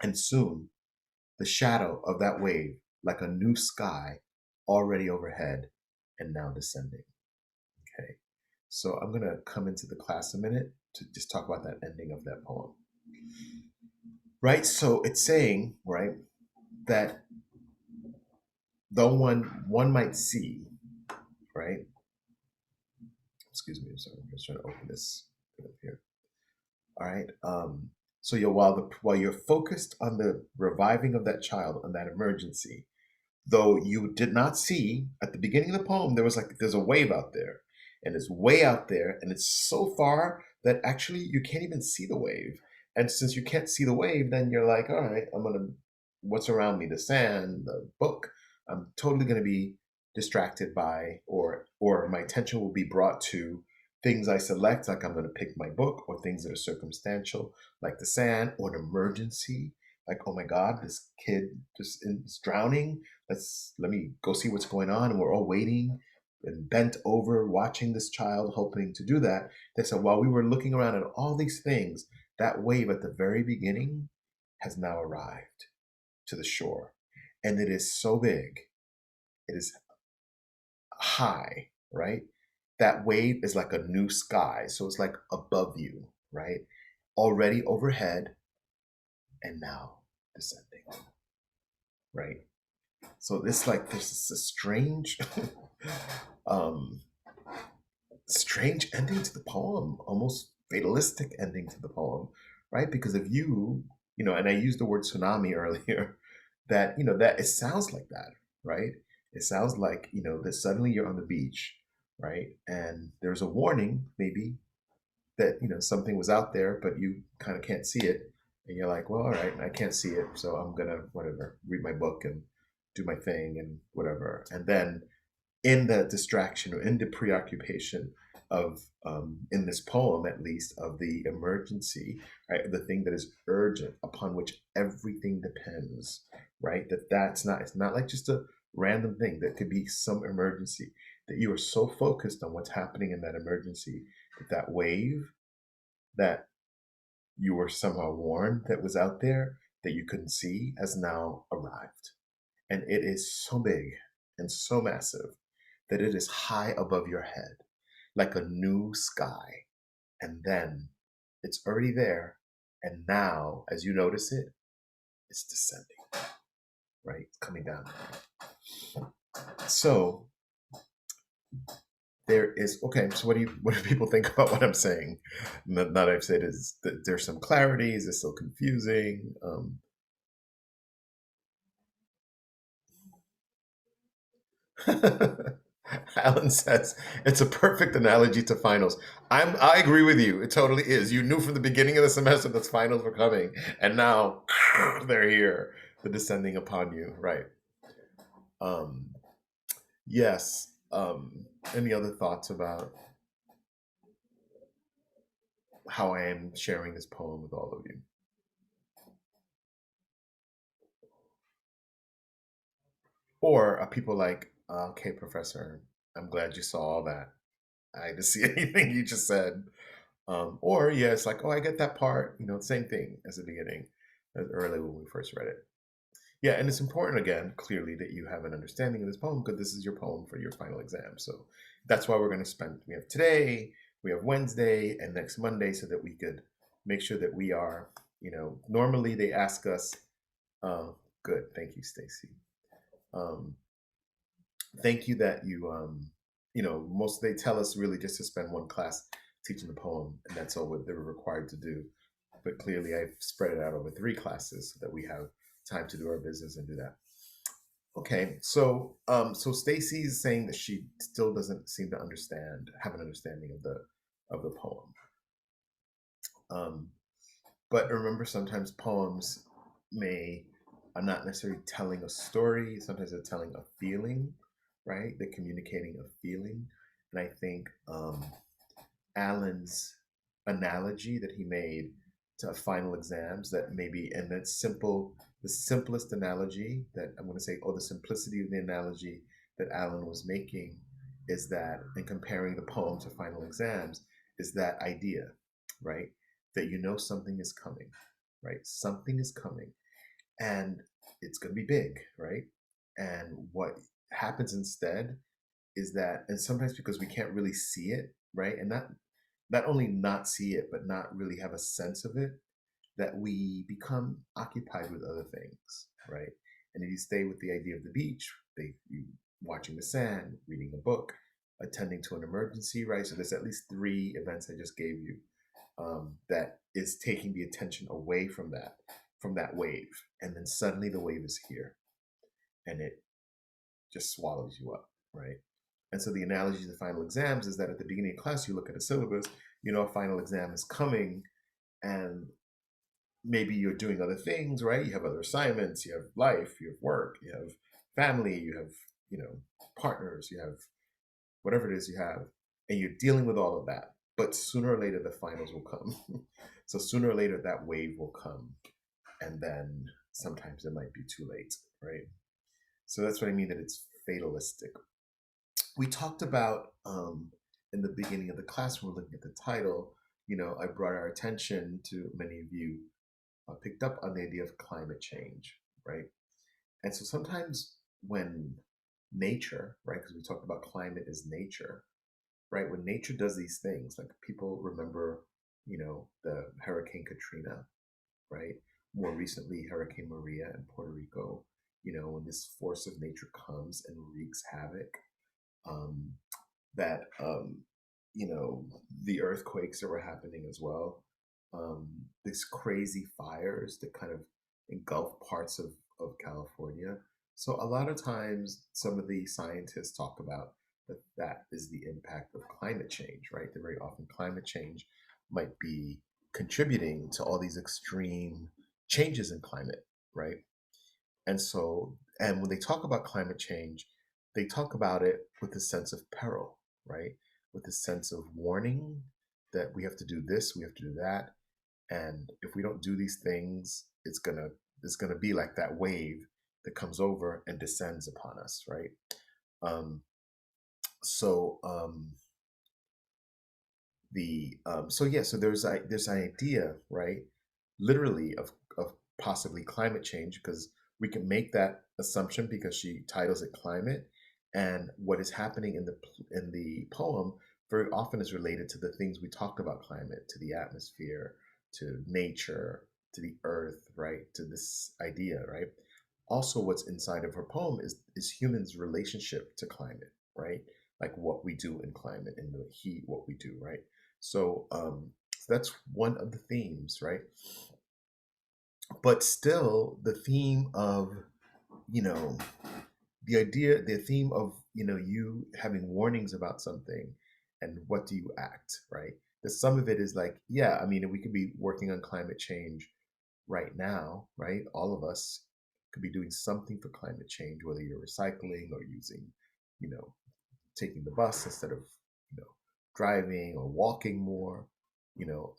and soon the shadow of that wave, like a new sky, already overhead and now descending. Okay. So I'm going to come into the class a minute to just talk about that ending of that poem. Right? So it's saying, right, that though one might see, right? Excuse me, I'm sorry, I'm just trying to open this up here. All right. So while you're focused on the reviving of that child, on that emergency, though you did not see at the beginning of the poem, there's a wave out there, and it's way out there, and it's so far that actually you can't even see the wave. And since you can't see the wave, then you're like, all right, what's around me, the sand, the book. I'm totally gonna be distracted by, or my attention will be brought to things I select, like I'm gonna pick my book, or things that are circumstantial, like the sand, or an emergency, like, oh my God, this kid is drowning. Let me go see what's going on. And we're all waiting and bent over watching this child, hoping to do that. They said, while we were looking around at all these things, that wave at the very beginning has now arrived to the shore. And it is so big, it is high, right? That wave is like a new sky. So it's like above you, right? Already overhead and now descending, right? So this like this is a strange um strange ending to the poem, almost fatalistic ending to the poem, right? Because if and I used the word tsunami earlier, that that it sounds like that, right? It sounds like, that suddenly you're on the beach, right? And there's a warning maybe that, something was out there, but you kind of can't see it. And you're like, well, all right, I can't see it, so I'm gonna whatever, read my book and do my thing and whatever. And then in the distraction or in the preoccupation of in this poem at least, of the emergency, right, the thing that is urgent, upon which everything depends, right, it's not like just a random thing, that could be some emergency, that you are so focused on what's happening in that emergency, that wave that you were somehow warned that was out there that you couldn't see has now arrived. And it is so big and so massive that it is high above your head, like a new sky. And then it's already there. And now, as you notice it, it's descending, right? It's coming down. So there is, okay, so what do people think about what I'm saying? Not that I've said is that there's some clarity, is it still confusing? Alan says it's a perfect analogy to finals. I agree with you. It totally is. You knew from the beginning of the semester that finals were coming, and now they're here, the descending upon you. Right. Um, yes. Any other thoughts about how I am sharing this poem with all of you? Or are people like, okay, professor, I'm glad you saw all that. I didn't see anything you just said. Or yeah, it's like, oh, I get that part. Same thing as the beginning, as early when we first read it. Yeah, and it's important again, clearly, that you have an understanding of this poem, because this is your poem for your final exam. So that's why we're going to spend. We have today, we have Wednesday, and next Monday, so that we could make sure that we are. Normally they ask us. Good, thank you, Stacy. Um, thank you that most they tell us really just to spend one class teaching the poem, and that's all what they were required to do. But clearly I've spread it out over 3 classes so that we have time to do our business and do that. Okay, so Stacy is saying that she still doesn't seem to have an understanding of the poem. But remember, sometimes poems are not necessarily telling a story. Sometimes they're telling a feeling, right? They're communicating a feeling. And I think Alan's analogy that he made to final exams, that maybe, and the simplest analogy that I'm going to say, the simplicity of the analogy that Alan was making is that, in comparing the poem to final exams, is that idea, right? That you know something is coming, right? Something is coming, and it's going to be big, right? And what happens instead is that, and sometimes because we can't really see it, right? And not only not see it, but not really have a sense of it, that we become occupied with other things, right? And if you stay with the idea of the beach, you watching the sand, reading a book, attending to an emergency, right? So there's at least three events I just gave you that is taking the attention away from that wave, and then suddenly the wave is here, and it just swallows you up, right? And so the analogy to the final exams is that at the beginning of class, you look at a syllabus, you know a final exam is coming, and maybe you're doing other things, right? You have other assignments, you have life, you have work, you have family, you have, partners, you have whatever it is you have, and you're dealing with all of that. But sooner or later, the finals will come. So sooner or later, that wave will come, and then sometimes it might be too late, right? So that's what I mean that it's fatalistic. We talked about in the beginning of the class when we're looking at the title. I brought our attention to, many of you picked up on the idea of climate change, right? And so sometimes when nature, right, because we talked about climate as nature, right? When nature does these things, like people remember, the Hurricane Katrina, right? More recently, Hurricane Maria in Puerto Rico, when this force of nature comes and wreaks havoc, um, that, the earthquakes that were happening as well, these crazy fires that kind of engulf parts of California. So a lot of times, some of the scientists talk about that is the impact of climate change, right? That very often climate change might be contributing to all these extreme changes in climate, right? And so, and when they talk about climate change, they talk about it with a sense of peril, right? With a sense of warning that we have to do this, we have to do that, and if we don't do these things, it's gonna be like that wave that comes over and descends upon us, right? Um, so the so yeah, so there's an idea, right, literally of possibly climate change, because we can make that assumption because she titles it climate, and what is happening in the poem very often is related to the things we talked about: climate, to the atmosphere, to nature, to the earth, right, to this idea, right? Also, what's inside of her poem is humans' relationship to climate, right? Like what we do in climate, in the heat, what we do, right? So that's one of the themes, right? But still, the theme of, you know, the theme of, you having warnings about something, and what do you act, right? That some of it is like, yeah, I mean, we could be working on climate change right now, right? All of us could be doing something for climate change, whether you're recycling or using, you know, taking the bus instead of, you know, driving, or walking more, you know,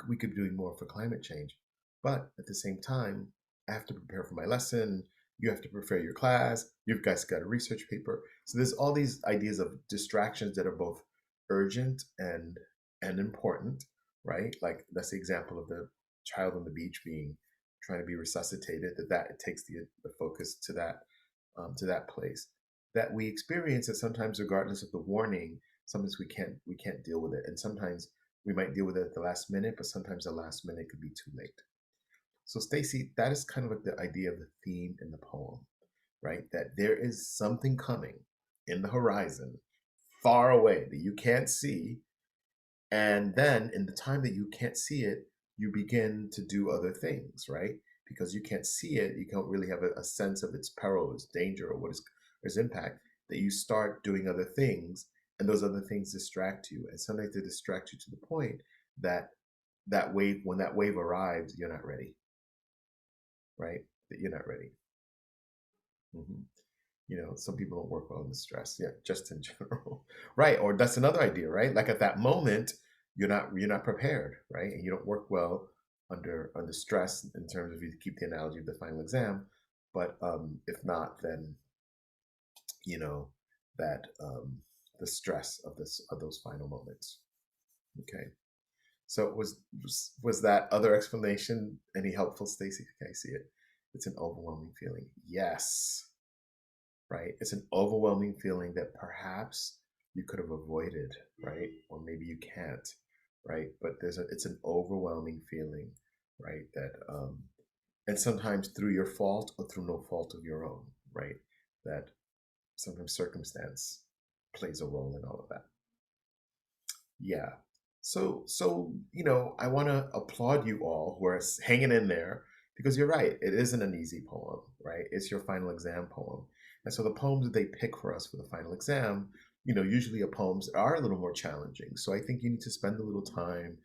we could be doing more for climate change. But at the same time, I have to prepare for my lesson. You have to prepare your class. You guys got a research paper. So there's all these ideas of distractions that are both urgent and important, right? Like that's the example of the child on the beach being trying to be resuscitated. That it takes the focus to that place that we experience. That sometimes, regardless of the warning, sometimes we can't deal with it, and sometimes we might deal with it at the last minute, but sometimes the last minute could be too late. So, Stacy, that is kind of like the idea of the theme in the poem, right? That there is something coming in the horizon, far away, that you can't see. And then in the time that you can't see it, you begin to do other things, right? Because you can't see it, you don't really have a sense of its peril, its danger, or its impact, that you start doing other things, and those other things distract you. And sometimes they distract you to the point that when that wave arrives, you're not ready, right? That you're not ready. hmm some people don't work well in the stress. Yeah, just in general, right? Or that's another idea, right? Like at that moment, you're not prepared, right? And you don't work well under stress, in terms of, you keep the analogy of the final exam. But if not, then you know that the stress of those final moments. Okay. So was that other explanation any helpful, Stacy? Okay, I see it. It's an overwhelming feeling. Yes, right. It's an overwhelming feeling that perhaps you could have avoided, right? Or maybe you can't, right? But it's an overwhelming feeling, right? That and sometimes through your fault or through no fault of your own, right? That sometimes circumstance plays a role in all of that. Yeah. So I want to applaud you all who are hanging in there because you're right. It isn't an easy poem, right? It's your final exam poem, and so the poems that they pick for us for the final exam, usually a poems are a little more challenging. So I think you need to spend a little time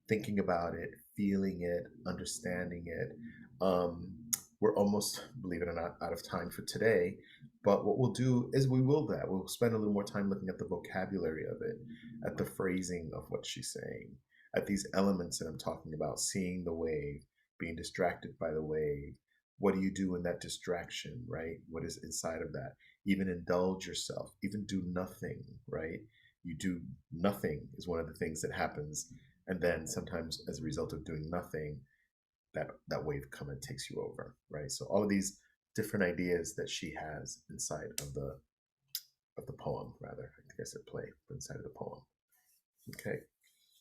thinking about it, feeling it, understanding it. Um, we're almost, believe it or not, out of time for today. But what we'll do is we'll spend a little more time looking at the vocabulary of it, at the phrasing of what she's saying, at these elements that I'm talking about, seeing the wave, being distracted by the wave. What do you do in that distraction, right? What is inside of that? Even indulge yourself, even do nothing, right? You do nothing is one of the things that happens, and then sometimes as a result of doing nothing, that wave come and takes you over, right? So all of these different ideas that she has inside of the poem, rather, I think I said play, but inside of the poem. Okay,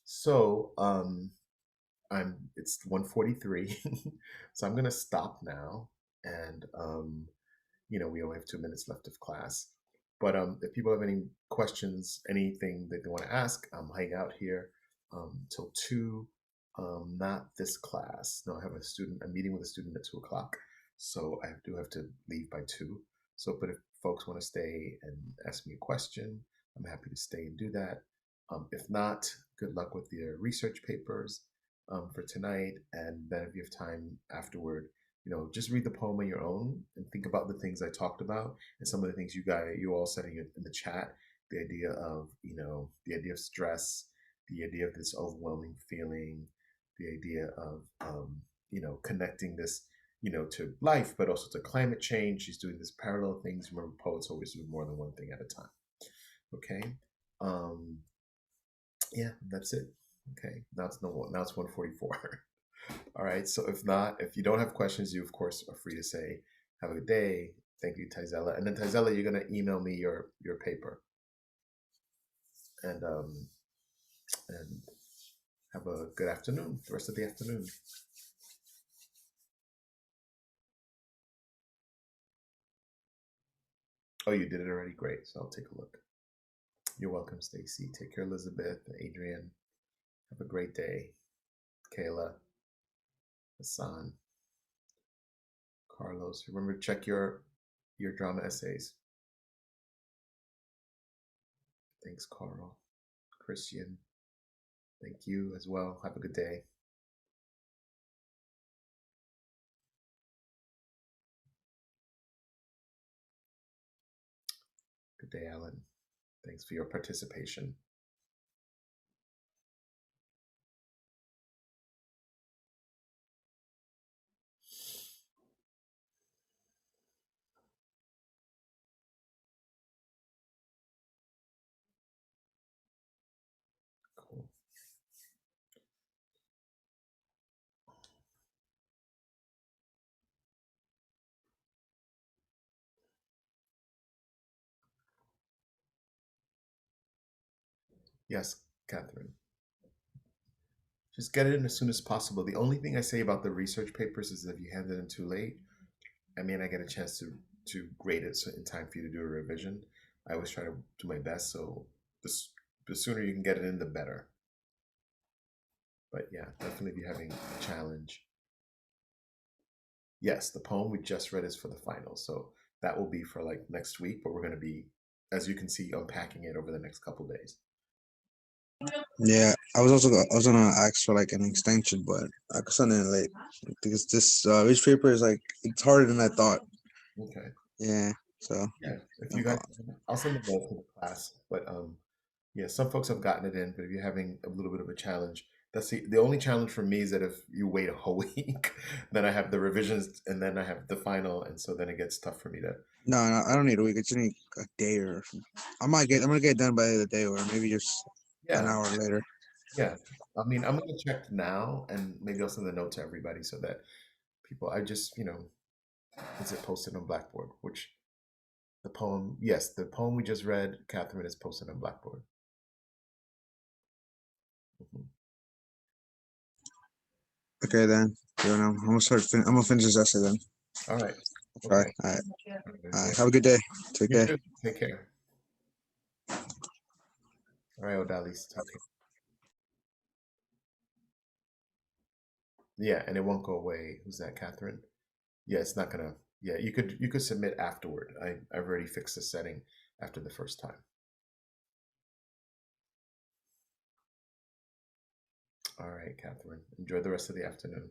so I'm it's 1:43, so I'm gonna stop now, and we only have 2 minutes left of class. But if people have any questions, anything that they want to ask, I'm hang out here till 2. Not this class. No, I have a meeting with a student at 2 o'clock. So I do have to leave by 2. So, but if folks want to stay and ask me a question, I'm happy to stay and do that. If not, good luck with your research papers for tonight. And then if you have time afterward, just read the poem on your own and think about the things I talked about and some of the things you all said in the chat. The idea of, the idea of stress, the idea of this overwhelming feeling, the idea of, connecting this, to life, but also to climate change. She's doing this parallel things. Remember, poets always do more than one thing at a time. Okay. Um, yeah, that's it. Okay. Now it's 1:44. All right. So if you don't have questions, you of course are free to say, "Have a good day. Thank you, Tizella." And then Tizella, you're gonna email me your paper, and have a good afternoon. The rest of the afternoon. Oh, you did it already. Great. So I'll take a look. You're welcome, Stacy. Take care, Elizabeth, Adrian. Have a great day, Kayla, Hassan, Carlos. Remember to check your drama essays. Thanks, Carl. Christian. Thank you as well. Have a good day. Good day, Alan. Thanks for your participation. Cool. Yes, Catherine. Just get it in as soon as possible. The only thing I say about the research papers is if you hand it in too late, I may not get a chance to grade it in time for you to do a revision. I always try to do my best, so the sooner you can get it in, the better. But yeah, definitely be having a challenge. Yes, the poem we just read is for the final, so that will be for like next week. But we're going to be, as you can see, unpacking it over the next couple days. Yeah, I was gonna ask for like an extension, but I could send it late because this reach paper is like it's harder than I thought. Okay. Yeah, so Yeah, if no you guys, problem. I'll send them both to the class. But yeah, some folks have gotten it in, but if you're having a little bit of a challenge, That's the only challenge for me is that if you wait a whole week, then I have the revisions and then I have the final, and so then it gets tough for me to. No, no, I don't need a week. I just need a day or I'm gonna get it done by the day or maybe just an Yeah, hour later. yeah. I mean, I'm gonna check now, and maybe I'll send the note to everybody so that people. I just, is it posted on Blackboard? Which the poem? Yes, the poem we just read, Catherine, is posted on Blackboard. Mhm. Okay, then. I'm gonna finish this essay then. All right. Try. Okay. All right. All right. Okay. Have a good day. Take You care. too. Take care. All right, Odalis. Take care. Yeah, and it won't go away. Who's that, Catherine? Yeah, it's not gonna. Yeah, you could submit afterward. I've already fixed the setting after the first time. All right, Catherine. Enjoy the rest of the afternoon.